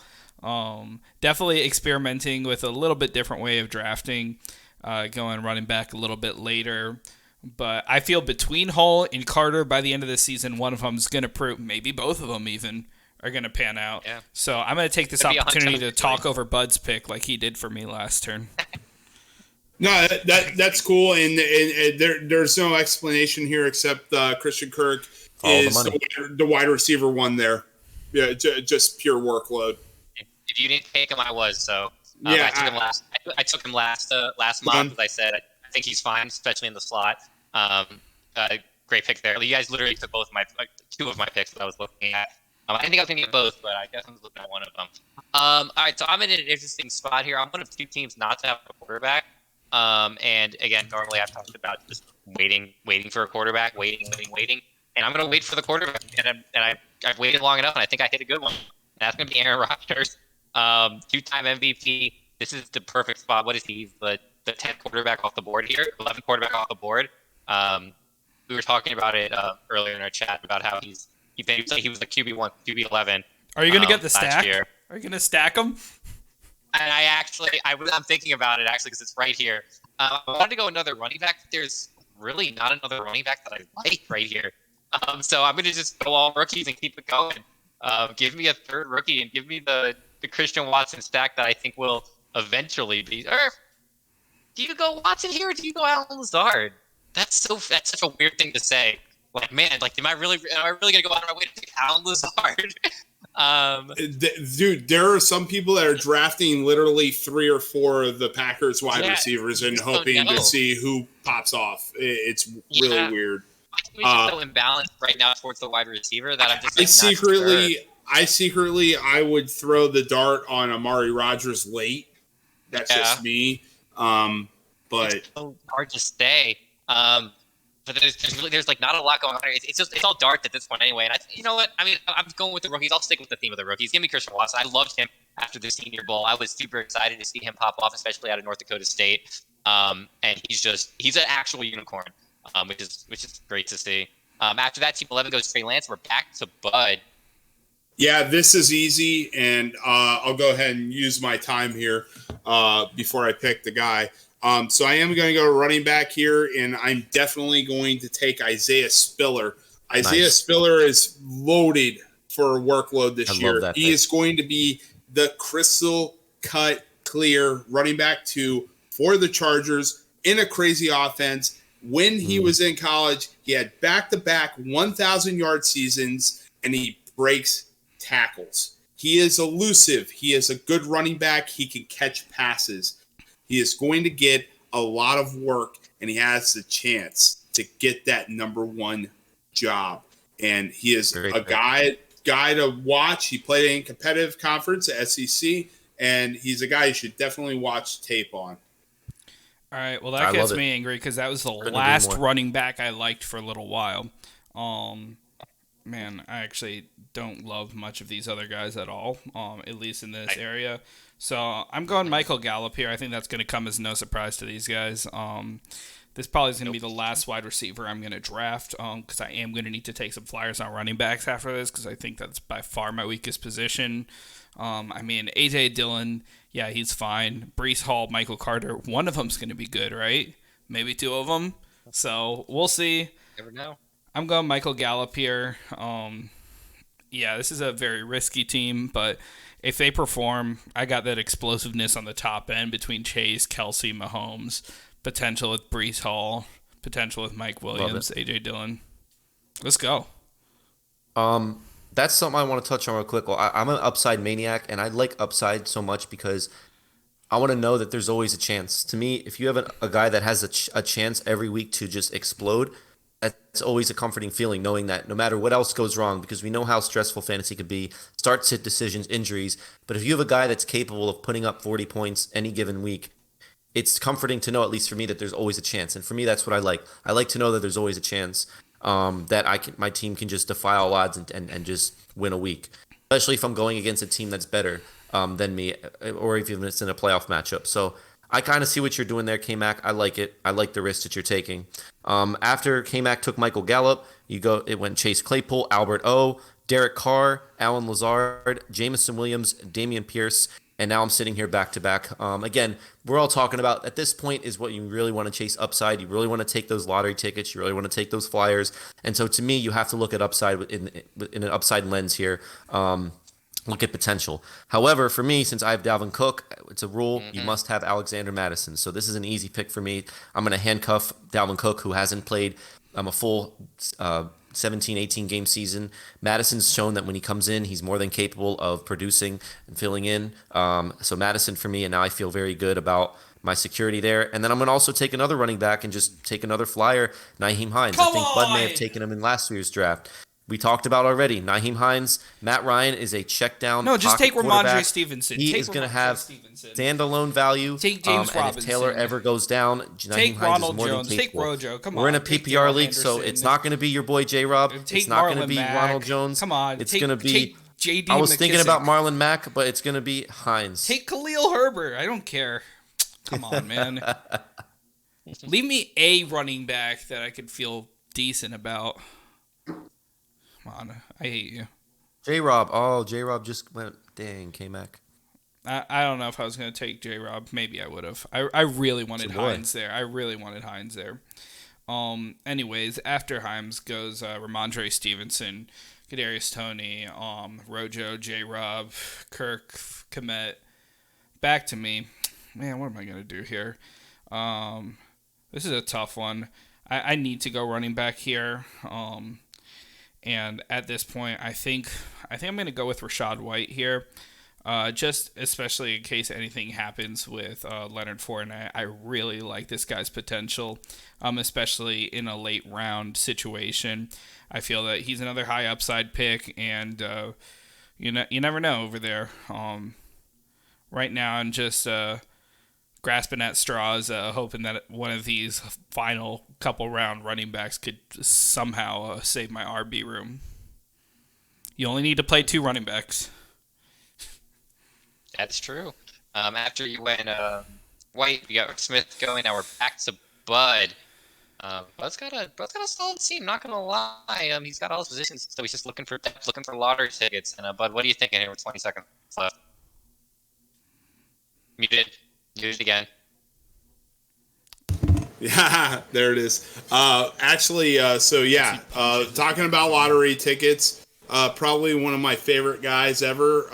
Definitely experimenting with a little bit different way of drafting, going running back a little bit later. But I feel between Hall and Carter by the end of the season, one of them is going to prove, maybe both of them even, are going to pan out. Yeah. So I'm going to take this opportunity to talk over Bud's pick like he did for me last turn. No, that's cool, and there's no explanation here except Christian Kirk is the wide receiver one there. Yeah, just pure workload. If you didn't take him, I was. So I took him last. I took him last month. As I said, I think he's fine, especially in the slot. Great pick there. You guys literally took 2 of my picks that I was looking at. I didn't think I was going to get both, but I guess I'm looking at one of them. All right, so I'm in an interesting spot here. I'm one of two teams not to have a quarterback. And again, normally I've talked about just waiting for a quarterback, waiting. And I'm going to wait for the quarterback. And I've waited long enough, and I think I hit a good one. And that's going to be Aaron Rodgers, 2-time MVP. This is the perfect spot. What is he? He's the 10th quarterback off the board here, 11th quarterback off the board. We were talking about it earlier in our chat about how he was the QB1, QB11. Are you going to get the stack? Year. Are you going to stack them? And I'm thinking about it actually because it's right here. I wanted to go another running back. But there's really not another running back that I like right here. So I'm going to just go all rookies and keep it going. Give me a third rookie and give me the Christian Watson stack that I think will eventually be. Or do you go Watson here or do you go Alan Lazard? That's such a weird thing to say. Like, man, am I really going to go out of my way to pick Alan Lazard? Dude, there are some people that are drafting literally 3 or 4 of the Packers wide receivers and hoping to see who pops off. It's really weird. We're just so imbalanced right now towards the wide receiver that I'm just I would throw the dart on Amari Rodgers late. That's just me. But it's so hard to stay. But there's not a lot going on here. It's all dark at this point anyway. And you know what? I mean, I'm going with the rookies. I'll stick with the theme of the rookies. Give me Christian Watson. I loved him after the Senior Bowl. I was super excited to see him pop off, especially out of North Dakota State. And he's an actual unicorn, which is great to see. After that, Team 11 goes Trey Lance. We're back to Bud. Yeah, this is easy, and I'll go ahead and use my time here before I pick the guy. So I am going to go running back here, and I'm definitely going to take Isaiah Spiller. Isaiah Spiller is loaded for a workload this year. He is going to be the crystal cut clear running back 2 for the Chargers in a crazy offense. When he was in college, he had back-to-back 1,000-yard seasons, and he breaks tackles. He is elusive. He is a good running back. He can catch passes. He is going to get a lot of work, and he has the chance to get that number 1 job. And he is a guy to watch. He played in competitive conference at SEC, and he's a guy you should definitely watch tape on. All right, well, that gets me angry because that was the last running back I liked for a little while. Man, I actually don't love much of these other guys at all, at least in this area. So I'm going Michael Gallup here. I think that's going to come as no surprise to these guys. This probably is going to be the last wide receiver I'm going to draft because I am going to need to take some flyers on running backs after this because I think that's by far my weakest position. I mean, A.J. Dillon, yeah, he's fine. Breece Hall, Michael Carter, one of them's going to be good, right? Maybe 2 of them. So we'll see. Never know. I'm going Michael Gallup here. Yeah, this is a very risky team, but if they perform, I got that explosiveness on the top end between Chase, Kelsey, Mahomes, potential with Breece Hall, potential with Mike Williams, A.J. Dillon. Let's go. That's something I want to touch on real quick. Well, I'm an upside maniac, and I like upside so much because I want to know that there's always a chance. To me, if you have a guy that has a chance every week to just explode, that's always a comforting feeling, knowing that no matter what else goes wrong, because we know how stressful fantasy could be, starts, hit decisions, injuries. But if you have a guy that's capable of putting up 40 points any given week, it's comforting to know, at least for me, that there's always a chance. And for me, that's what I like. I like to know that there's always a chance that my team can just defy all odds and just win a week, especially if I'm going against a team that's better than me, or even if it's in a playoff matchup. So I kind of see what you're doing there, K-Mac. I like it. I like the risk that you're taking. After K-Mac took Michael Gallup, it went Chase Claypool, Albert O, Derek Carr, Alan Lazard, Jamison Williams, Dameon Pierce, and now I'm sitting here back-to-back. Again, we're all talking about, at this point, is what you really want to chase upside. You really want to take those lottery tickets. You really want to take those flyers. And so to me, you have to look at upside in an upside lens here. Look at potential. However, for me, since I have Dalvin Cook, it's a rule, you must have Alexander Madison. So this is an easy pick for me. I'm going to handcuff Dalvin Cook, who hasn't played a full 17, 18 game season. Madison's shown that when he comes in, he's more than capable of producing and filling in. So Madison for me, and now I feel very good about my security there. And then I'm going to also take another running back and just take another flyer, Nyheim Hines. I think Bud may have taken him in last year's draft. we talked about already. Nyheim Hines, Matt Ryan is a check down. No, just take Ramondre quarterback. Stevenson. He is going to have standalone value. Take James and if Taylor ever goes down, Nyheim take Hines Ronald is more Jones. than Take capable. Rojo. Come on. We're in a Take PPR Darrell league, so Henderson. it's not going to be your boy J-Rob. Take It's not going to Marlon be Mack. Ronald Jones. Come on. It's Take- going to be. take J.D. I was thinking about McKissick. Marlon Mack, but it's going to be Hines. Take Khalil Herbert. I don't care. Come on, man. Leave me a running back that I could feel decent about. Come on. I hate you. J-Rob. Oh, J-Rob just went. Dang, K-Mac. I don't know if I was going to take J-Rob. Maybe I would have. I really wanted Boy. Hines there. Anyways, after Hines goes Ramondre Stevenson, Kadarius Toney, Rojo, J-Rob, Kirk, Kmet. Back to me. Man, what am I going to do here? This is a tough one. I need to go running back here. And at this point, I think I'm going to go with Rachaad White here. Just especially in case anything happens with Leonard Fournette. I really like this guy's potential, especially in a late round situation. I feel that he's another high upside pick, and you never know over there. Right now, I'm just grasping at straws, hoping that one of these final couple round running backs could somehow save my RB room. You only need to play 2 running backs. That's true. After you went White, we got Smith going. Now we're back to Bud. Bud's got a solid team. Not gonna lie. He's got all his positions, so he's just looking for lottery tickets. And Bud, what are you thinking here with 20 seconds left? Muted again. Yeah, there it is. Talking about lottery tickets, probably one of my favorite guys ever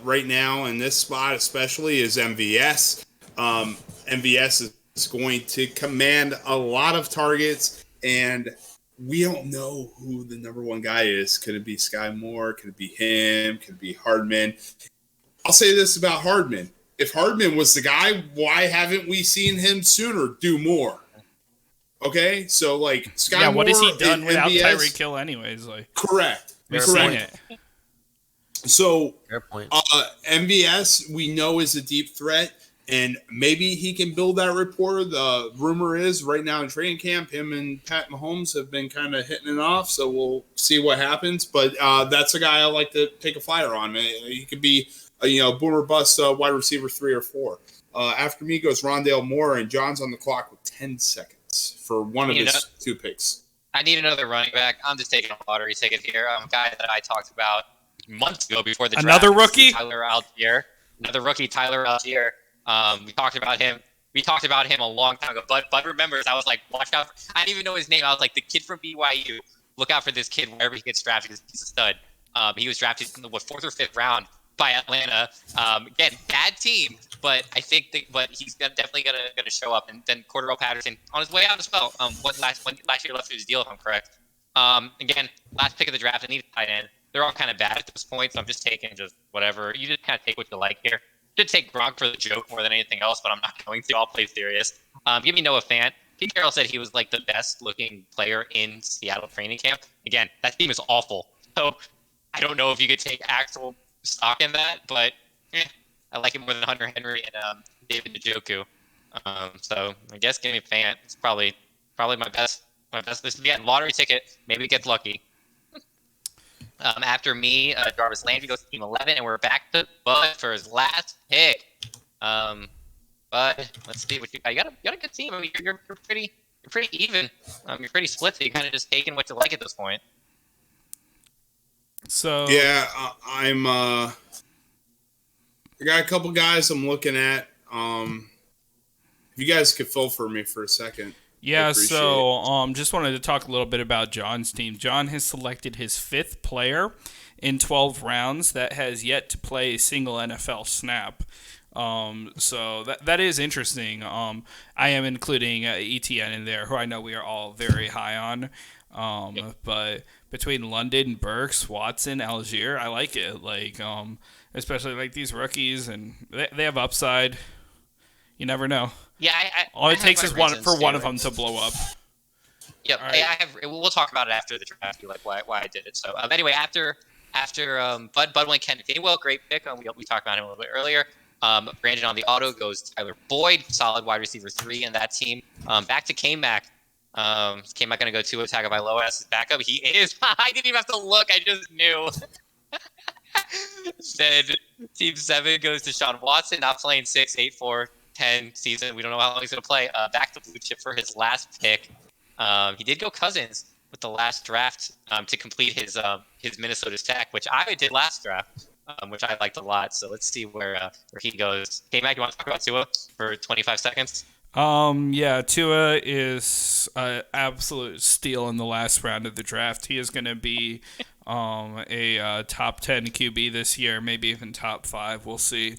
right now in this spot especially is MVS. MVS is going to command a lot of targets, and we don't know who the number one guy is. Could it be Sky Moore? Could it be him? Could it be Hardman? I'll say this about Hardman. If Hardman was the guy, why haven't we seen him sooner do more? Okay, so like Sky Moore, what has he done without MVS, Tyreek Hill anyways? Like, correct. we've seen it. So Fair point. MVS we know is a deep threat, and maybe he can build that rapport. The rumor is right now in training camp, him and Pat Mahomes have been kind of hitting it off. So we'll see what happens. But that's a guy I like to take a flyer on. He could be boomer bust wide receiver 3 or 4. After me goes Rondale Moore, and John's on the clock with 10 seconds for one of his 2 picks. I need another running back. I'm just taking a lottery ticket here. A guy that I talked about months ago before the draft. Another rookie? Tyler Algier. Another rookie, Tyler Algier. We talked about him. We talked about him a long time ago. Bud remembers. I was like, watch out. I didn't even know his name. I was like, the kid from BYU. Look out for this kid wherever he gets drafted because he's a stud. He was drafted in the 4th or 5th round by Atlanta. Again, bad team, but I think he's definitely gonna show up. And then Cordero Patterson on his way out as well. Last year left through his deal, if I'm correct. Again, last pick of the draft. I need a tight end. They're all kind of bad at this point, so I'm just taking just whatever. You just kind of take what you like here. Should take Gronk for the joke more than anything else, but I'm not going to. I'll play serious. Give me Noah Fant. Pete Carroll said he was like the best looking player in Seattle training camp. Again, that team is awful. So I don't know if you could take actual stock in that, but I like it more than Hunter Henry and David Njoku. So I guess give me Fant. It's probably my best. This again, lottery ticket. Maybe it gets lucky. After me, Jarvis Landry goes to team 11, and we're back to Bud for his last pick. Bud, let's see what you got. You got a good team. I mean, you're pretty even. You're pretty split. So you're kind of just taking what you like at this point. So yeah, I got a couple guys I'm looking at. If you guys could fill for me for a second. Yeah, so just wanted to talk a little bit about John's team. John has selected his 5th player in 12 rounds that has yet to play a single NFL snap. So that is interesting. I am including ETN in there, who I know we are all very high on. But between London, Burks, Watson, Algier, I like it. Like, especially like these rookies, and they have upside. You never know. Yeah, all it takes is one of them to to blow up. Yep. All right. I have. We'll talk about it after the draft. Like why I did it. So anyway, after Bud went Ken Gainwell, great pick. We talked about him a little bit earlier. Brandon on the auto goes Tyler Boyd, solid wide receiver 3 in that team. Back to K-Mac. K-Mac going to go Tua Tagovailoa as his backup. He is. I didn't even have to look. I just knew. Then Team 7 goes to Sean Watson, not playing 6, 8, 4, 10 season. We don't know how long he's going to play. Back to blue chip for his last pick. He did go Cousins with the last draft to complete his Minnesota stack, which I did last draft, which I liked a lot. So let's see where he goes. Hey, Mac, you want to talk about Tua for 25 seconds? Yeah, Tua is an absolute steal in the last round of the draft. He is going to be a top 10 QB this year, maybe even top 5. We'll see.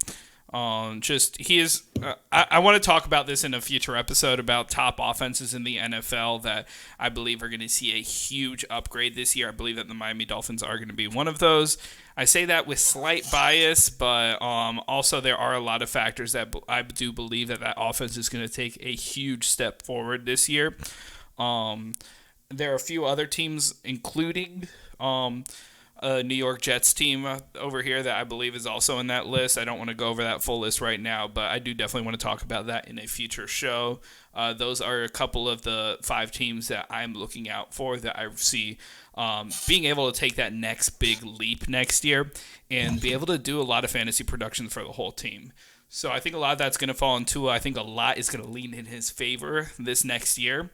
He is. I want to talk about this in a future episode about top offenses in the NFL that I believe are going to see a huge upgrade this year. I believe that the Miami Dolphins are going to be one of those. I say that with slight bias, but also there are a lot of factors that I do believe that offense is going to take a huge step forward this year. There are a few other teams, including a New York Jets team over here that I believe is also in that list. I don't want to go over that full list right now, but I do definitely want to talk about that in a future show. Those are a couple of the 5 teams that I'm looking out for that I see being able to take that next big leap next year and be able to do a lot of fantasy production for the whole team. So I think a lot of that's going to fall into. I think a lot is going to lean in his favor this next year.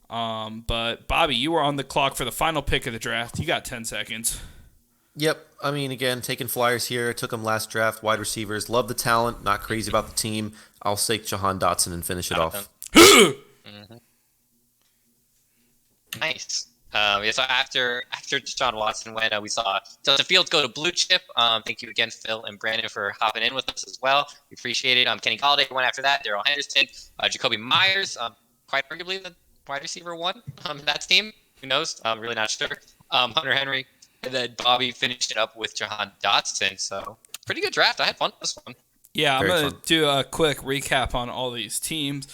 But Bobby, you were on the clock for the final pick of the draft. You got 10 seconds. Yep. I mean, again, taking flyers here. Took him last draft. Wide receivers. Love the talent. Not crazy about the team. I'll take Jahan Dotson and finish it off. Mm-hmm. Nice. So after Deshaun Watson went, we saw Justin Fields go to blue chip. Thank you again, Phil and Brandon, for hopping in with us as well. We appreciate it. Kenny Golladay went after that. Darrell Henderson, Jacoby Myers, quite arguably the wide receiver 1 in that team. Who knows? I'm really not sure. Hunter Henry, and then Bobby finished it up with Jahan Dotson. So pretty good draft. I had fun with this one. Yeah, I'm Very going to fun. do a quick recap on all these teams.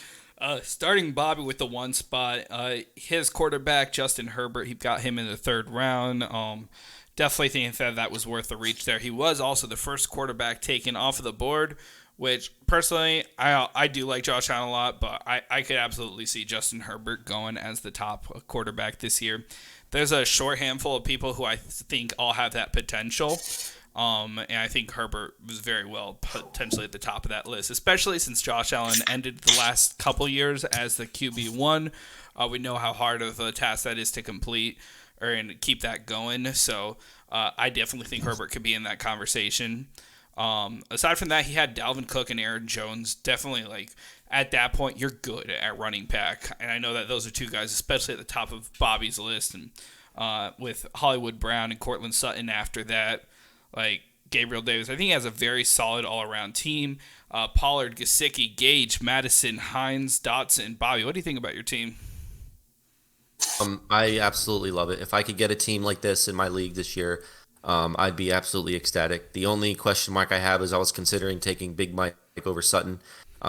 Starting Bobby with the 1 spot, his quarterback, Justin Herbert, he got him in the 3rd round. Definitely think that was worth the reach there. He was also the first quarterback taken off of the board, which personally, I do like Josh Allen a lot, but I could absolutely see Justin Herbert going as the top quarterback this year. There's a short handful of people who I think all have that potential. And I think Herbert was very well potentially at the top of that list, especially since Josh Allen ended the last couple years as the QB1. We know how hard of a task that is to complete and keep that going. So I definitely think Herbert could be in that conversation. Aside from that, he had Dalvin Cook and Aaron Jones. Definitely, at that point, you're good at running back. And I know that those are 2 guys, especially at the top of Bobby's list. And with Hollywood Brown and Cortland Sutton after that, Gabriel Davis, I think he has a very solid all-around team. Pollard, Gesicki, Gage, Madison, Hines, Dotson. Bobby, what do you think about your team? I absolutely love it. If I could get a team like this in my league this year, I'd be absolutely ecstatic. The only question mark I have is I was considering taking Big Mike over Sutton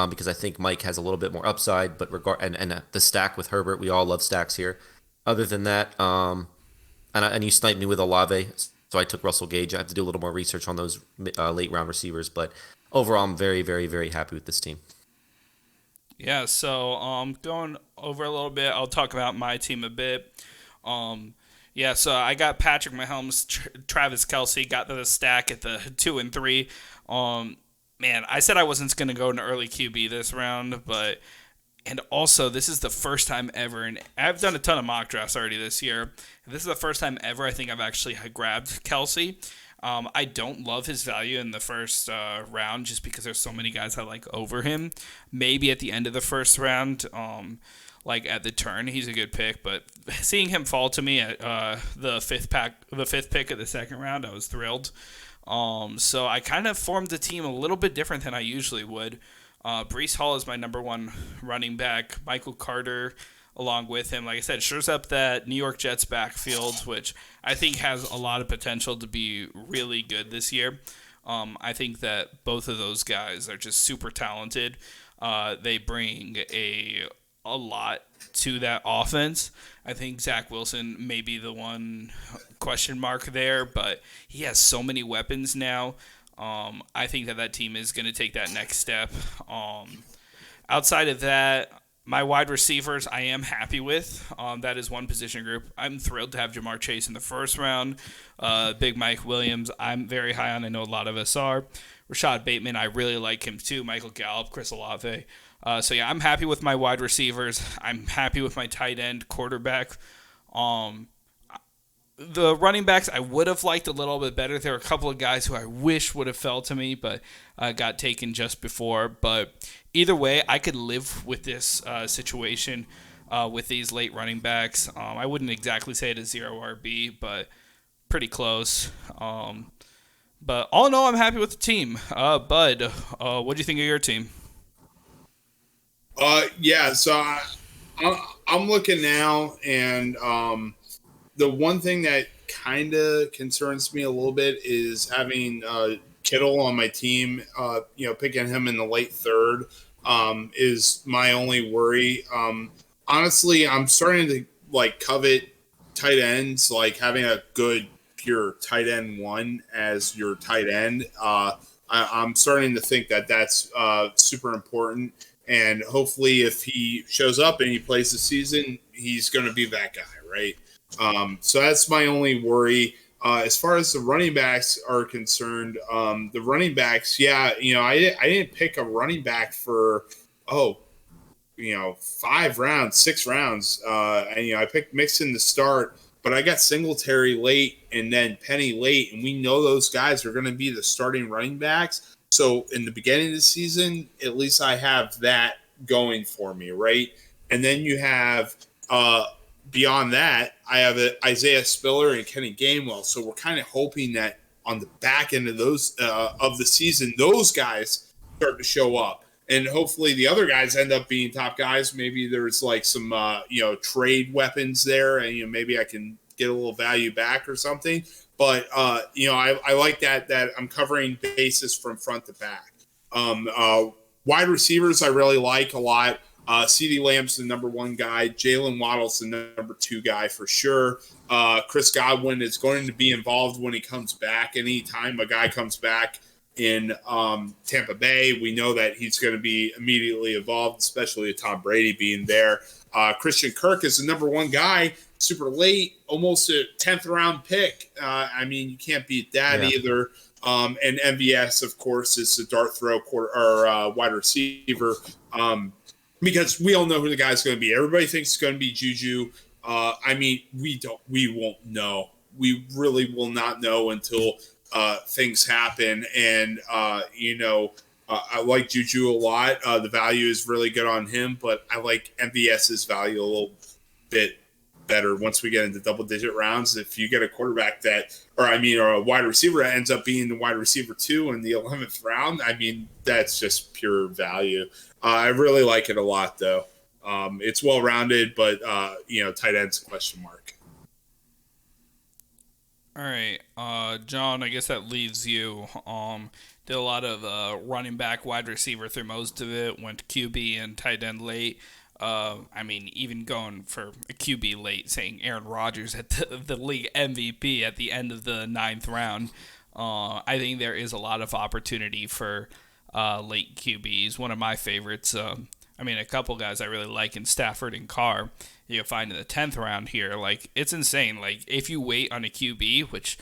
because I think Mike has a little bit more upside. But and the stack with Herbert, we all love stacks here. Other than that, and you sniped me with Olave, so I took Russell Gage. I have to do a little more research on those late round receivers, but overall, I'm very, very, very happy with this team. Yeah, so going over a little bit, I'll talk about my team a bit. Yeah, so I got Patrick Mahomes, Travis Kelce, got the stack at the 2 and 3. Man, I said I wasn't going to go into early QB this round, and also this is the first time ever, and I've done a ton of mock drafts already this year. This is the first time ever I think I've actually grabbed Kelce. I don't love his value in the first round just because there's so many guys I like over him. Maybe at the end of the first round, at the turn, he's a good pick. But seeing him fall to me at the fifth pick of the second round, I was thrilled. So I kind of formed the team a little bit different than I usually would. Breece Hall is my number 1 running back. Michael Carter along with him, like I said, shores up that New York Jets backfield, which I think has a lot of potential to be really good this year. I think that both of those guys are just super talented. They bring a a lot to that offense. I think Zach Wilson may be the one question mark there, but he has so many weapons now. I think that team is going to take that next step. Outside of that, my wide receivers, I am happy with. That is one position group. I'm thrilled to have Jamar Chase in the first round. Big Mike Williams, I'm very high on. I know a lot of us are. Rashad Bateman, I really like him too. Michael Gallup, Chris Olave. So yeah, I'm happy with my wide receivers. I'm happy with my tight end, quarterback. The running backs I would have liked a little bit better. There are a couple of guys who I wish would have fell to me, but got taken just before. But either way, I could live with this situation with these late running backs. I wouldn't exactly say it is 0 RB, but pretty close. But all in all, I'm happy with the team. Bud, what do you think of your team? Yeah, so I'm looking now, and the one thing that kind of concerns me a little bit is having Kittle on my team. Picking him in the late third is my only worry. Honestly, I'm starting to covet tight ends, like having a good pure tight end one as your tight end. I'm starting to think that that's super important. And hopefully if he shows up and he plays the season, he's going to be that guy, right? So that's my only worry. As far as the running backs are concerned, the running backs, I didn't pick a running back for, 5 rounds, 6 rounds. I picked Mixon to start, but I got Singletary late and then Penny late, and we know those guys are going to be the starting running backs. So in the beginning of the season, at least I have that going for me, right? And then you have beyond that, I have Isaiah Spiller and Kenny Gainwell. So we're kind of hoping that on the back end of those of the season, those guys start to show up, and hopefully the other guys end up being top guys. Maybe there's some trade weapons there, and maybe I can get a little value back or something. But I like that I'm covering bases from front to back. Wide receivers I really like a lot. CeeDee Lamb's the number 1 guy. Jalen Waddle's the number 2 guy for sure. Chris Godwin is going to be involved when he comes back. Anytime a guy comes back in Tampa Bay, we know that he's going to be immediately involved, especially with Tom Brady being there. Christian Kirk is the number 1 guy, super late, almost a 10th round pick. You can't beat that either. And MVS, of course, is the dart throw wide receiver. Because we all know who the guy's going to be. Everybody thinks it's going to be Juju. We won't know. We really will not know until things happen. And, I like Juju a lot. The value is really good on him, but I like MVS's value a little bit better once we get into double-digit rounds. If you get a quarterback or a wide receiver that ends up being the wide receiver 2 in the 11th round, that's just pure value. I really like it a lot, though. It's well-rounded, but, tight end's a question mark. All right, John, I guess that leaves you. Did a lot of running back, wide receiver through most of it, went QB and tight end late. Even going for a QB late, saying Aaron Rodgers at the league MVP at the end of the 9th round. I think there is a lot of opportunity for late QBs. One of my favorites, a couple guys I really like in Stafford and Carr, you can find in the 10th round here. It's insane. If you wait on a QB, which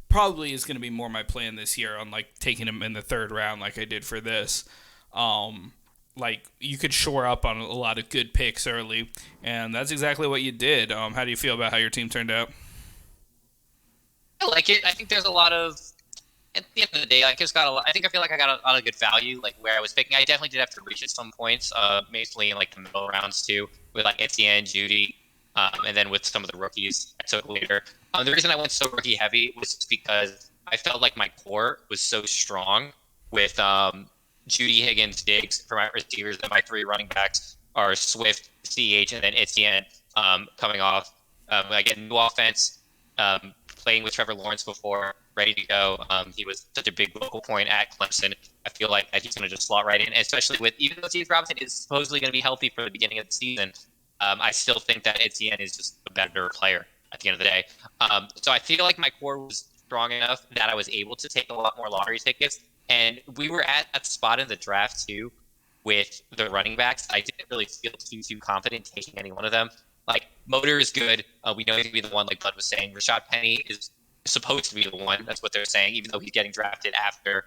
probably is going to be more my plan this year on, taking him in the 3rd round like I did for this, you could shore up on a lot of good picks early, and that's exactly what you did. How do you feel about how your team turned out? I like it. I think there's a lot of, at the end of the day, I feel like I got a lot of good value, where I was picking. I definitely did have to reach at some points, mostly in the middle rounds too, with Etienne, Judy, and then with some of the rookies I took later. The reason I went so rookie heavy was just because I felt like my core was so strong with Judy, Higgins, Diggs for my receivers, and my 3 running backs are Swift, CH, and then Etienne coming off. I get new offense, playing with Trevor Lawrence before, ready to go. He was such a big vocal point at Clemson. I feel like that he's going to just slot right in, especially with, even though James Robinson is supposedly going to be healthy for the beginning of the season, I still think that Etienne is just a better player at the end of the day. So I feel like my core was strong enough that I was able to take a lot more lottery tickets. And we were at that spot in the draft, too, with the running backs. I didn't really feel too confident taking any one of them. Like, Motor is good. We know he's going to be the one, like Bud was saying. Rashad Penny is supposed to be the one. That's what they're saying, even though he's getting drafted after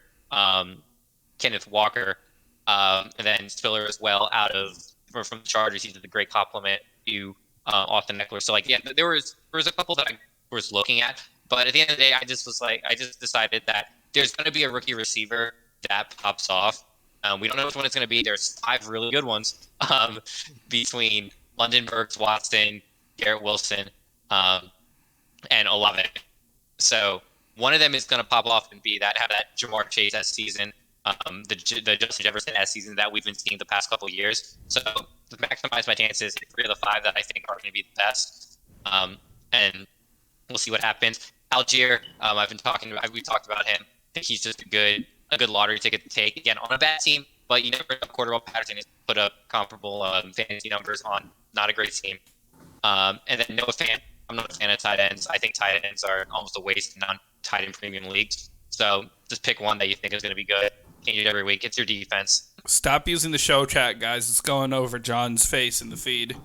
Kenneth Walker. And then Spiller as well from the Chargers. He's a great compliment to Austin Eckler. So, like, yeah, there was a couple that I was looking at. But at the end of the day, I just decided that there's going to be a rookie receiver that pops off. We don't know which one it's going to be. There's 5 really good ones between London Burks, Watson, Garrett Wilson, and Olave. So one of them is going to pop off and have that Jamar Chase season, the Justin Jefferson season that we've been seeing the past couple of years. So to maximize my chances, 3 of the 5 that I think are going to be the best, and we'll see what happens. Algier, we've talked about him. I think he's just a good lottery ticket to take. Again, on a bad team, but you never know. Cordell Patterson has put up comparable fantasy numbers on not a great team. And then Noah Fant. I'm not a fan of tight ends. I think tight ends are almost a waste in non-tight end premium leagues. So just pick one that you think is going to be good. Change it every week. It's your defense. Stop using the show chat, guys. It's going over John's face in the feed.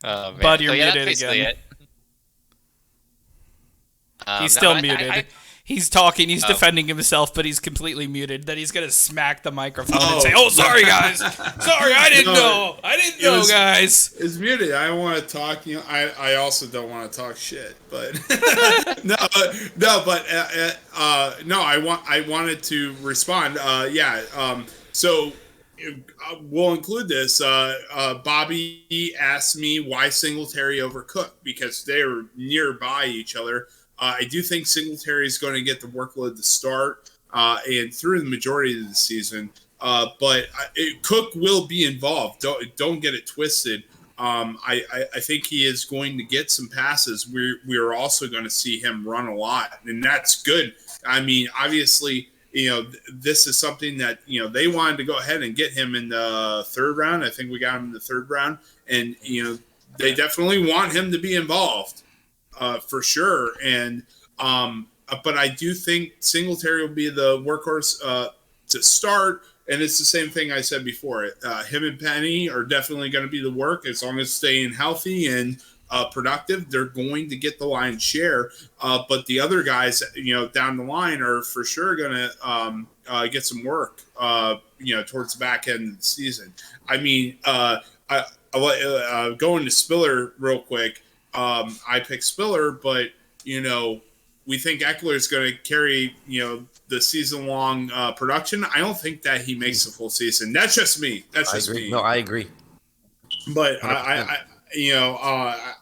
Bud, you're muted again. He's still muted. He's talking. He's defending himself, but he's completely muted. Then he's gonna smack the microphone and say, "Oh, sorry, guys. Sorry, I didn't know. I didn't know, guys." It's muted. I don't want to talk. I also don't want to talk shit. But I wanted to respond. So we'll include this. Bobby asked me why Singletary over Cook, because they're nearby each other. I do think Singletary is going to get the workload to start and through the majority of the season. But Cook will be involved. Don't get it twisted. I think he is going to get some passes. We are also going to see him run a lot, and that's good. I mean, obviously, this is something that, they wanted to go ahead and get him in the 3rd round. I think we got him in the 3rd round, and, they definitely want him to be involved. For sure. And but I do think Singletary will be the workhorse to start. And it's the same thing I said before. Him and Penny are definitely going to be the work as long as staying healthy and productive. They're going to get the lion's share. But the other guys, down the line are for sure going to get some work, towards the back end of the season. I mean, going to Spiller real quick. I picked Spiller, but, we think Eckler is going to carry, the season-long production. I don't think that he makes the full season. That's just me. Me. No, I agree. But I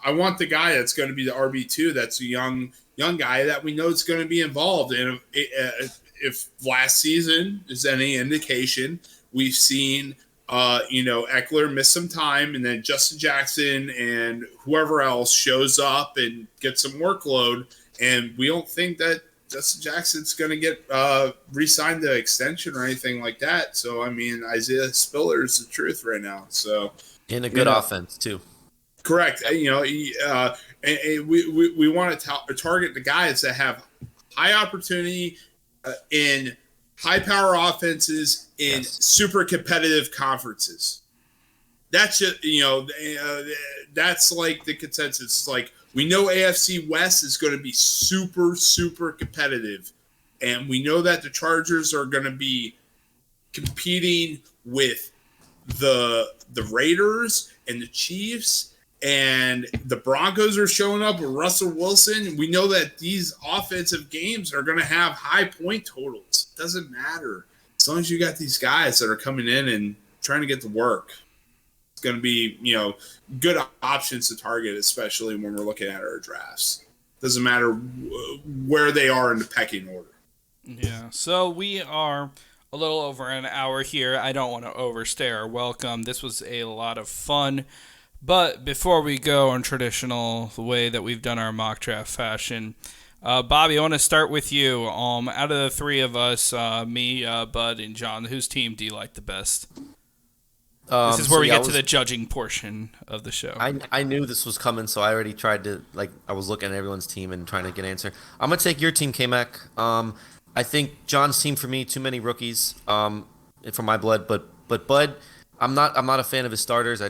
want the guy that's going to be the RB2. That's a young guy that we know is going to be involved. And if last season is any indication, we've seen Eckler miss some time, and then Justin Jackson and whoever else shows up and gets some workload. And we don't think that Justin Jackson's going to get re-signed to extension or anything like that. So, I mean, Isaiah Spiller is the truth right now. So, in a good offense too. Correct. We want to target the guys that have high opportunity in high power offenses in super competitive conferences. That's just, that's like the consensus. It's like, we know AFC West is going to be super, super competitive. And we know that the Chargers are going to be competing with the Raiders and the Chiefs, and the Broncos are showing up with Russell Wilson. We know that these offensive games are going to have high point totals. It doesn't matter. As long as you got these guys that are coming in and trying to get to work, it's going to be, good options to target, especially when we're looking at our drafts. Doesn't matter where they are in the pecking order. Yeah, so we are a little over an hour here. I don't want to overstay our welcome. This was a lot of fun. But before we go on traditional the way that we've done our mock draft fashion, Bobby, I want to start with you. Out of the three of us, me, Bud, and John, whose team do you like the best? This is where we get to the judging portion of the show. I knew this was coming, so I already tried to, I was looking at everyone's team and trying to get an answer. I'm going to take your team, K-Mac. I think John's team, for me, too many rookies for my blood. But Bud, I'm not a fan of his starters. I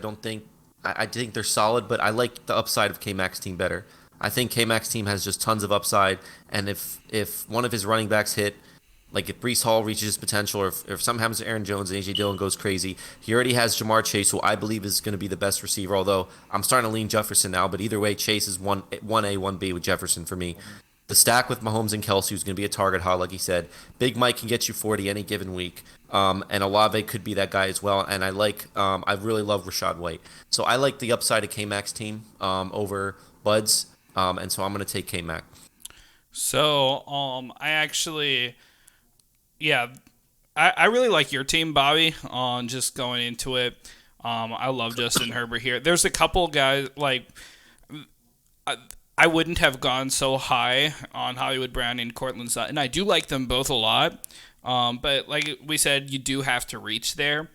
think they're solid, but I like the upside of K-Mac's team better. I think K-Mac's team has just tons of upside, and if one of his running backs hit, like if Breece Hall reaches his potential, or if something happens to Aaron Jones and A.J. Dillon goes crazy, he already has Jamar Chase, who I believe is going to be the best receiver, although I'm starting to lean Jefferson now, but either way, Chase is 1A, 1B with Jefferson for me. The stack with Mahomes and Kelsey, who's going to be a target hog, like he said. Big Mike can get you 40 any given week. And Olave could be that guy as well. And I really love Rashad White. So I like the upside of K-Mac's team over Bud's. And so I'm going to take K-Mac. So, I really like your team, Bobby, on just going into it. I love Justin Herbert here. There's a couple guys, I wouldn't have gone so high on Hollywood Brown and Cortland Sutton. I do like them both a lot, but like we said, you do have to reach there,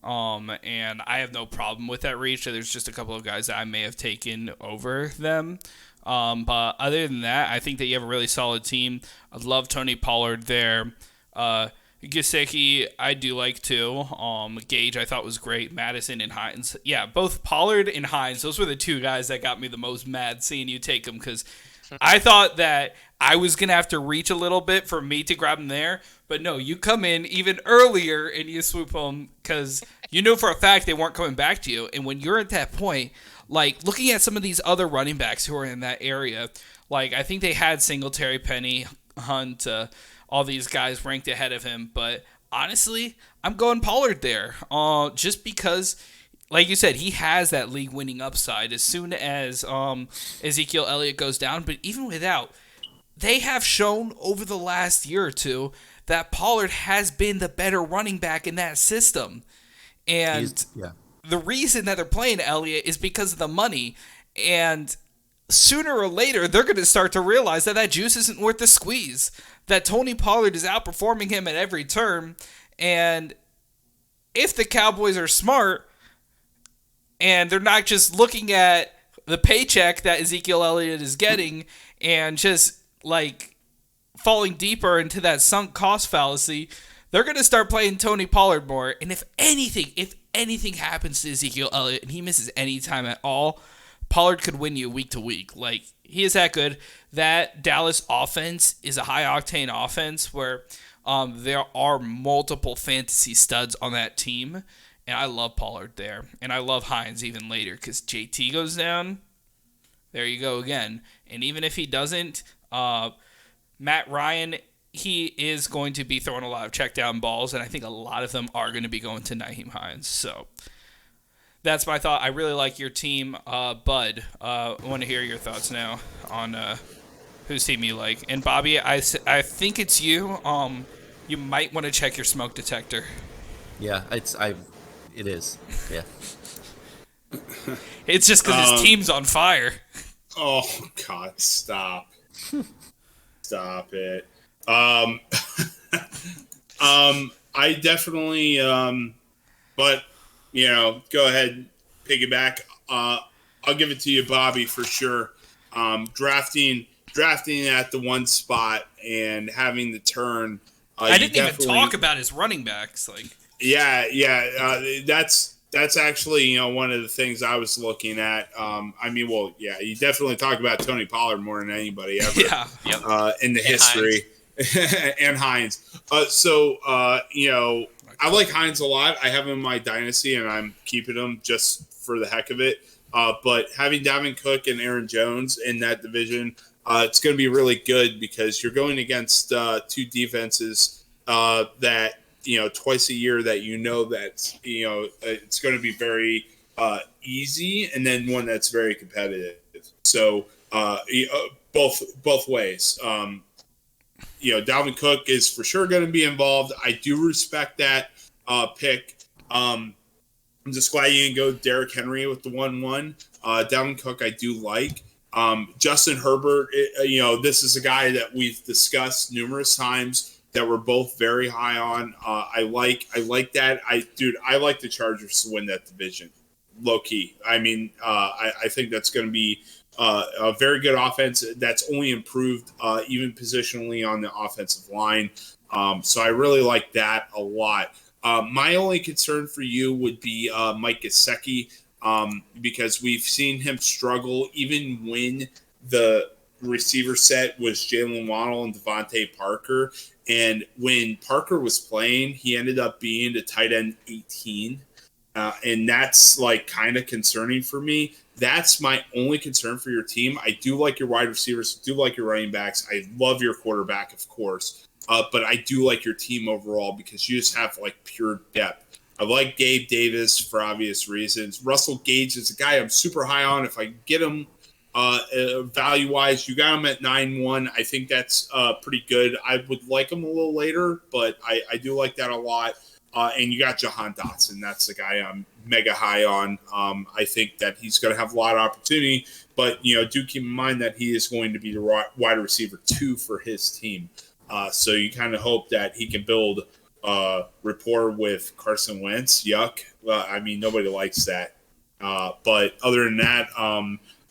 and I have no problem with that reach. There's just a couple of guys that I may have taken over them, but other than that, I think that you have a really solid team. I love Tony Pollard there. Gesicki, I do like too. Gage, I thought was great. Madison and Hines. Yeah, both Pollard and Hines, those were the two guys that got me the most mad seeing you take them, because I thought that I was going to have to reach a little bit for me to grab them there. But no, you come in even earlier and you swoop them because you know for a fact they weren't coming back to you. And when you're at that point, like looking at some of these other running backs who are in that area, like I think they had Singletary, Penny, Hunt, all these guys ranked ahead of him, but honestly, I'm going Pollard there. Just because, like you said, he has that league-winning upside as soon as Ezekiel Elliott goes down. But even without, they have shown over the last year or two that Pollard has been the better running back in that system. And the reason that they're playing Elliott is because of the money. And sooner or later, they're going to start to realize that juice isn't worth the squeeze. That Tony Pollard is outperforming him at every turn. And if the Cowboys are smart and they're not just looking at the paycheck that Ezekiel Elliott is getting and just like falling deeper into that sunk cost fallacy, they're going to start playing Tony Pollard more. And if anything happens to Ezekiel Elliott and he misses any time at all, Pollard could win you week to week. Like, he is that good. That Dallas offense is a high-octane offense where there are multiple fantasy studs on that team, and I love Pollard there. And I love Hines even later because JT goes down. There you go again. And even if he doesn't, Matt Ryan, he is going to be throwing a lot of check-down balls, and I think a lot of them are going to be going to Nyheim Hines. So that's my thought. I really like your team. Bud, I want to hear your thoughts now on whose team you like. And Bobby, I think it's you. You might want to check your smoke detector. Yeah, it is. Yeah. It's just because his team's on fire. Oh, God, stop. Stop it. I definitely, but, go ahead, piggyback. I'll give it to you, Bobby, for sure. Drafting at the one spot and having the turn. I didn't even talk about his running backs. That's actually, one of the things I was looking at. You definitely talk about Tony Pollard more than anybody ever in the history. And Hines. I like Hines a lot. I have him in my dynasty, and I'm keeping him just for the heck of it. But having Dalvin Cook and Aaron Jones in that division, it's going to be really good because you're going against two defenses that twice a year that that it's going to be very easy, and then one that's very competitive. So both ways. Dalvin Cook is for sure going to be involved. I do respect that pick. I'm just glad you didn't go Derrick Henry with the 1-1. Dalvin Cook, I do like. Justin Herbert, this is a guy that we've discussed numerous times that we're both very high on. I like that. I like the Chargers to win that division, low key. I mean, I think that's going to be a very good offense that's only improved even positionally on the offensive line. So I really like that a lot. My only concern for you would be Mike Gesicki, because we've seen him struggle even when the receiver set was Jalen Waddle and Devontae Parker. And when Parker was playing, he ended up being the tight end 18. And that's like kind of concerning for me. That's my only concern for your team. I do like your wide receivers, do like your running backs. I love your quarterback, of course. But I do like your team overall because you just have like pure depth. I like Gabe Davis for obvious reasons. Russell Gage is a guy I'm super high on. If I get him value-wise, you got him at 9-1. I think that's pretty good. I would like him a little later, but I do like that a lot. And you got Jahan Dotson. That's the guy I'm mega high on. I think that he's going to have a lot of opportunity, but do keep in mind that he is going to be the wide receiver 2 for his team. So you kind of hope that he can build rapport with Carson Wentz. Yuck. Well, I mean, nobody likes that. But other than that,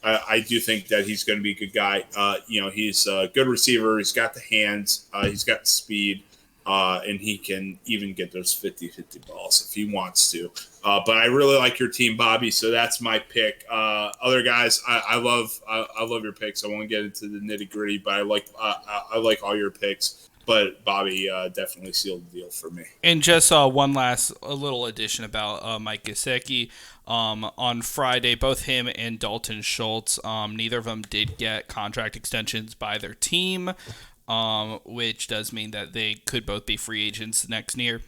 I do think that he's going to be a good guy. He's a good receiver. He's got the hands. He's got the speed. And he can even get those 50-50 balls if he wants to. But I really like your team, Bobby. So that's my pick. Other guys, I love your picks. I won't get into the nitty gritty, but I like all your picks. But Bobby definitely sealed the deal for me. And just one last little addition about Mike Gesicki. On Friday, both him and Dalton Schultz, neither of them did get contract extensions by their team. Which does mean that they could both be free agents next year.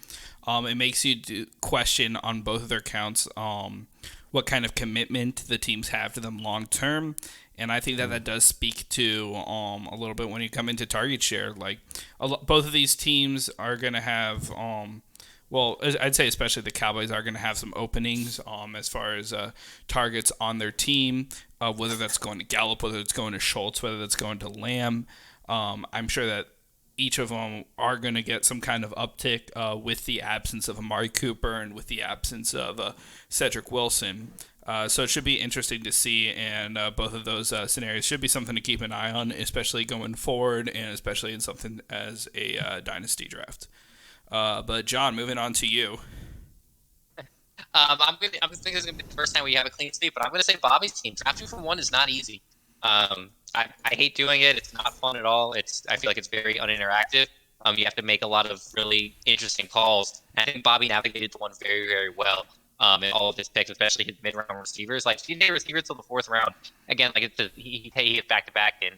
It makes you question on both of their counts what kind of commitment the teams have to them long term. And I think that does speak to a little bit when you come into target share. Like both of these teams are going to have, I'd say especially the Cowboys are going to have some openings as far as targets on their team, whether that's going to Gallup, whether it's going to Schultz, whether that's going to Lamb. I'm sure that each of them are going to get some kind of uptick with the absence of Amari Cooper and with the absence of Cedric Wilson. So it should be interesting to see, and both of those scenarios should be something to keep an eye on, especially going forward and especially in something as a dynasty draft. But John, moving on to you. I'm thinking this is going to be the first time we have a clean sweep, but I'm going to say Bobby's team. Drafting from 1 is not easy. I hate doing it. It's not fun at all. I feel like it's very uninteractive. You have to make a lot of really interesting calls. And I think Bobby navigated the one very, very well in all of his picks, especially his mid-round receivers. Like, he didn't receiver until the 4th round. Again, like he hit back-to-back in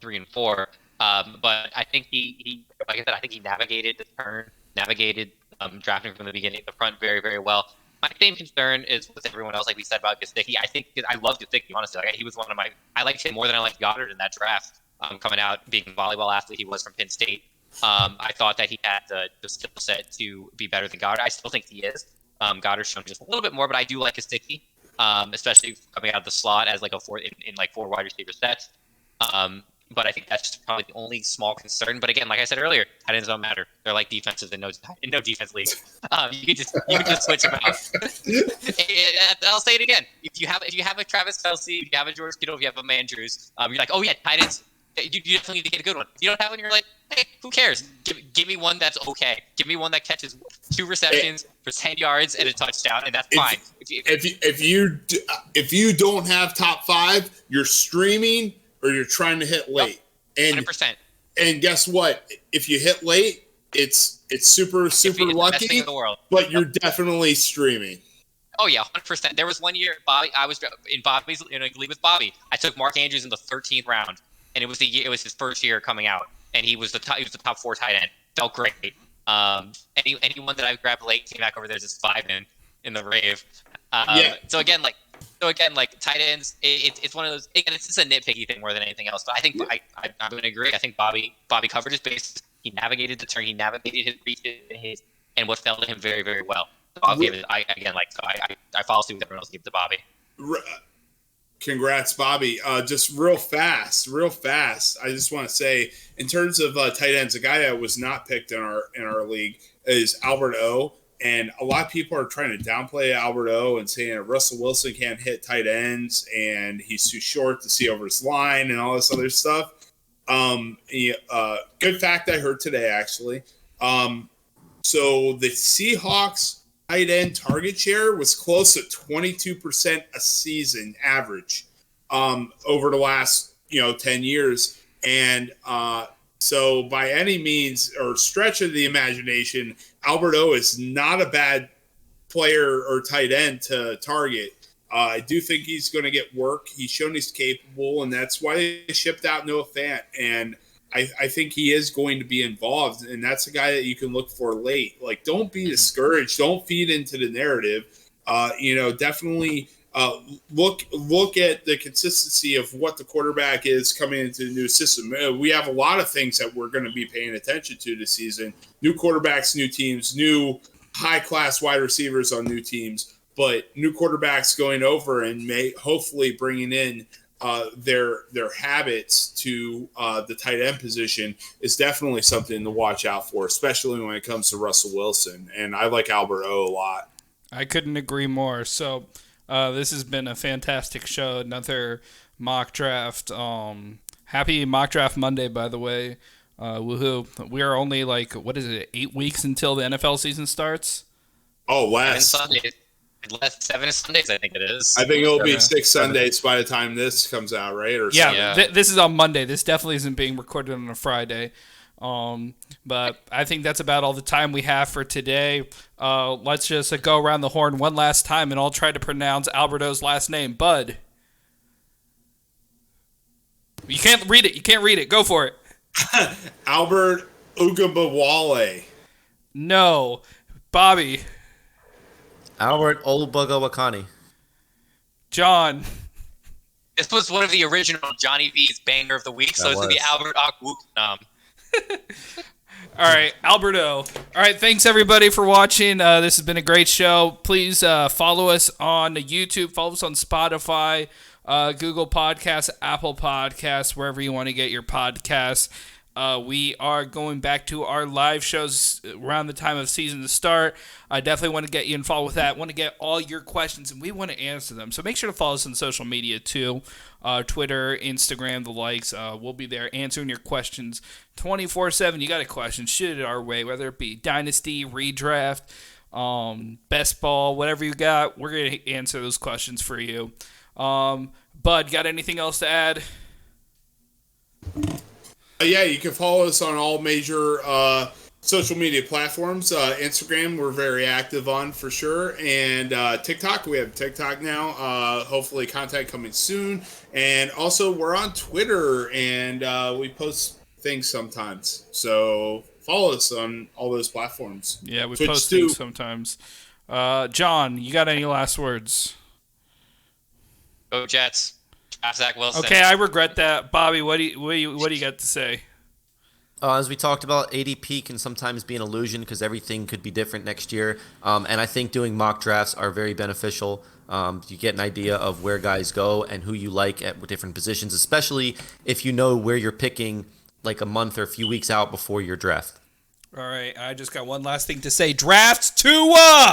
3 and 4. But I think he like I said, I think he navigated the turn, drafting from the beginning, the front very, very well. My same concern is with everyone else, like we said about Gesicki. I love Gesicki, honestly. Like, he was I liked him more than I liked Goddard in that draft. Coming out, being a volleyball athlete he was from Penn State. I thought that he had the skill set to be better than Goddard. I still think he is. Goddard's shown just a little bit more, but I do like Gesicki, especially coming out of the slot as like a 4 in like 4 wide receiver sets. But I think that's just probably the only small concern. But again, like I said earlier, tight ends don't matter. They're like defenses in no defense league. You can just switch them out. I'll say it again. If you have a Travis Kelce, if you have a George Kittle, if you have a Andrews, you're like, oh yeah, tight ends. You definitely need to get a good one. If you don't have one, you're like, hey, who cares? Give me one that's okay. Give me one that catches 2 receptions for 10 yards and a touchdown, and that's fine. If you don't have top 5, you're streaming or you're trying to hit late. Yep. 100%. And guess what? If you hit late, it's super lucky. The best thing in the world. But you're definitely streaming. Oh yeah, 100%. There was one year, Bobby. I was in a league with Bobby. I took Mark Andrews in the 13th round, and it was his first year coming out, and he was the top 4 tight end. Felt great. Anyone that I grabbed late came back over there as 5 in the rave. So again, tight ends, it's one of those. Again, it's just a nitpicky thing more than anything else. But I think I'm going to agree. I think Bobby covered his bases. He navigated the turn. He navigated his reaches and what fell to him very, very well. I'll give it. I follow suit with everyone else. Give it to Bobby. Congrats, Bobby. Just real fast. I just want to say, in terms of tight ends, a guy that was not picked in our league is Albert O. And a lot of people are trying to downplay Albert O and saying that Russell Wilson can't hit tight ends and he's too short to see over his line and all this other stuff. Good fact I heard today, actually. So the Seahawks tight end target share was close to 22% a season average over the last 10 years. And so by any means or stretch of the imagination, Albert O is not a bad player or tight end to target. I do think he's going to get work. He's shown he's capable, and that's why they shipped out Noah Fant. And I think he is going to be involved, and that's a guy that you can look for late. Like, don't be discouraged. Don't feed into the narrative. Definitely look at the consistency of what the quarterback is coming into the new system. We have a lot of things that we're going to be paying attention to this season. New quarterbacks, new teams, new high-class wide receivers on new teams, but new quarterbacks going over and hopefully bringing in their habits to the tight end position is definitely something to watch out for, especially when it comes to Russell Wilson. And I like Albert O a lot. I couldn't agree more. So this has been a fantastic show. Another mock draft. Happy Mock Draft Monday, by the way. Woohoo. We are only 8 weeks until the NFL season starts? Oh, less. 7 Sundays, I think it is. I think it'll be 6 Sundays by the time this comes out, right? Or this is on Monday. This definitely isn't being recorded on a Friday. But I think that's about all the time we have for today. Let's just go around the horn one last time, and I'll try to pronounce Alberto's last name. Bud. You can't read it. Go for it. Albert Ugabawale. No. Bobby. Albert Olubagawakani. John. This was one of the original Johnny V's banger of the week, so it's going to be Albert Akwukanam. All right, Alberto. All right, thanks everybody for watching. This has been a great show. Please follow us on YouTube. Follow us on Spotify, Google Podcasts, Apple Podcasts, wherever you want to get your podcasts. We are going back to our live shows around the time of season to start. I definitely want to get you involved with that. I want to get all your questions, and we want to answer them. So make sure to follow us on social media too. Twitter, Instagram, the likes. We'll be there answering your questions 24/7. You got a question, shoot it our way, whether it be Dynasty, Redraft, Best Ball, whatever you got. We're going to answer those questions for you. Bud, got anything else to add? Yeah, you can follow us on all major social media platforms. Instagram, we're very active on for sure. And TikTok, we have TikTok now. Hopefully content coming soon. And also we're on Twitter, and we post things sometimes. So follow us on all those platforms. Yeah, we Twitch post too. things sometimes. John, you got any last words? Go Jets. Zach Wilson. Okay, I regret that. Bobby, what do you got to say? As we talked about, ADP can sometimes be an illusion because everything could be different next year. And I think doing mock drafts are very beneficial. You get an idea of where guys go and who you like at different positions, especially if you know where you're picking like a month or a few weeks out before your draft. All right, I just got one last thing to say. Draft Tua!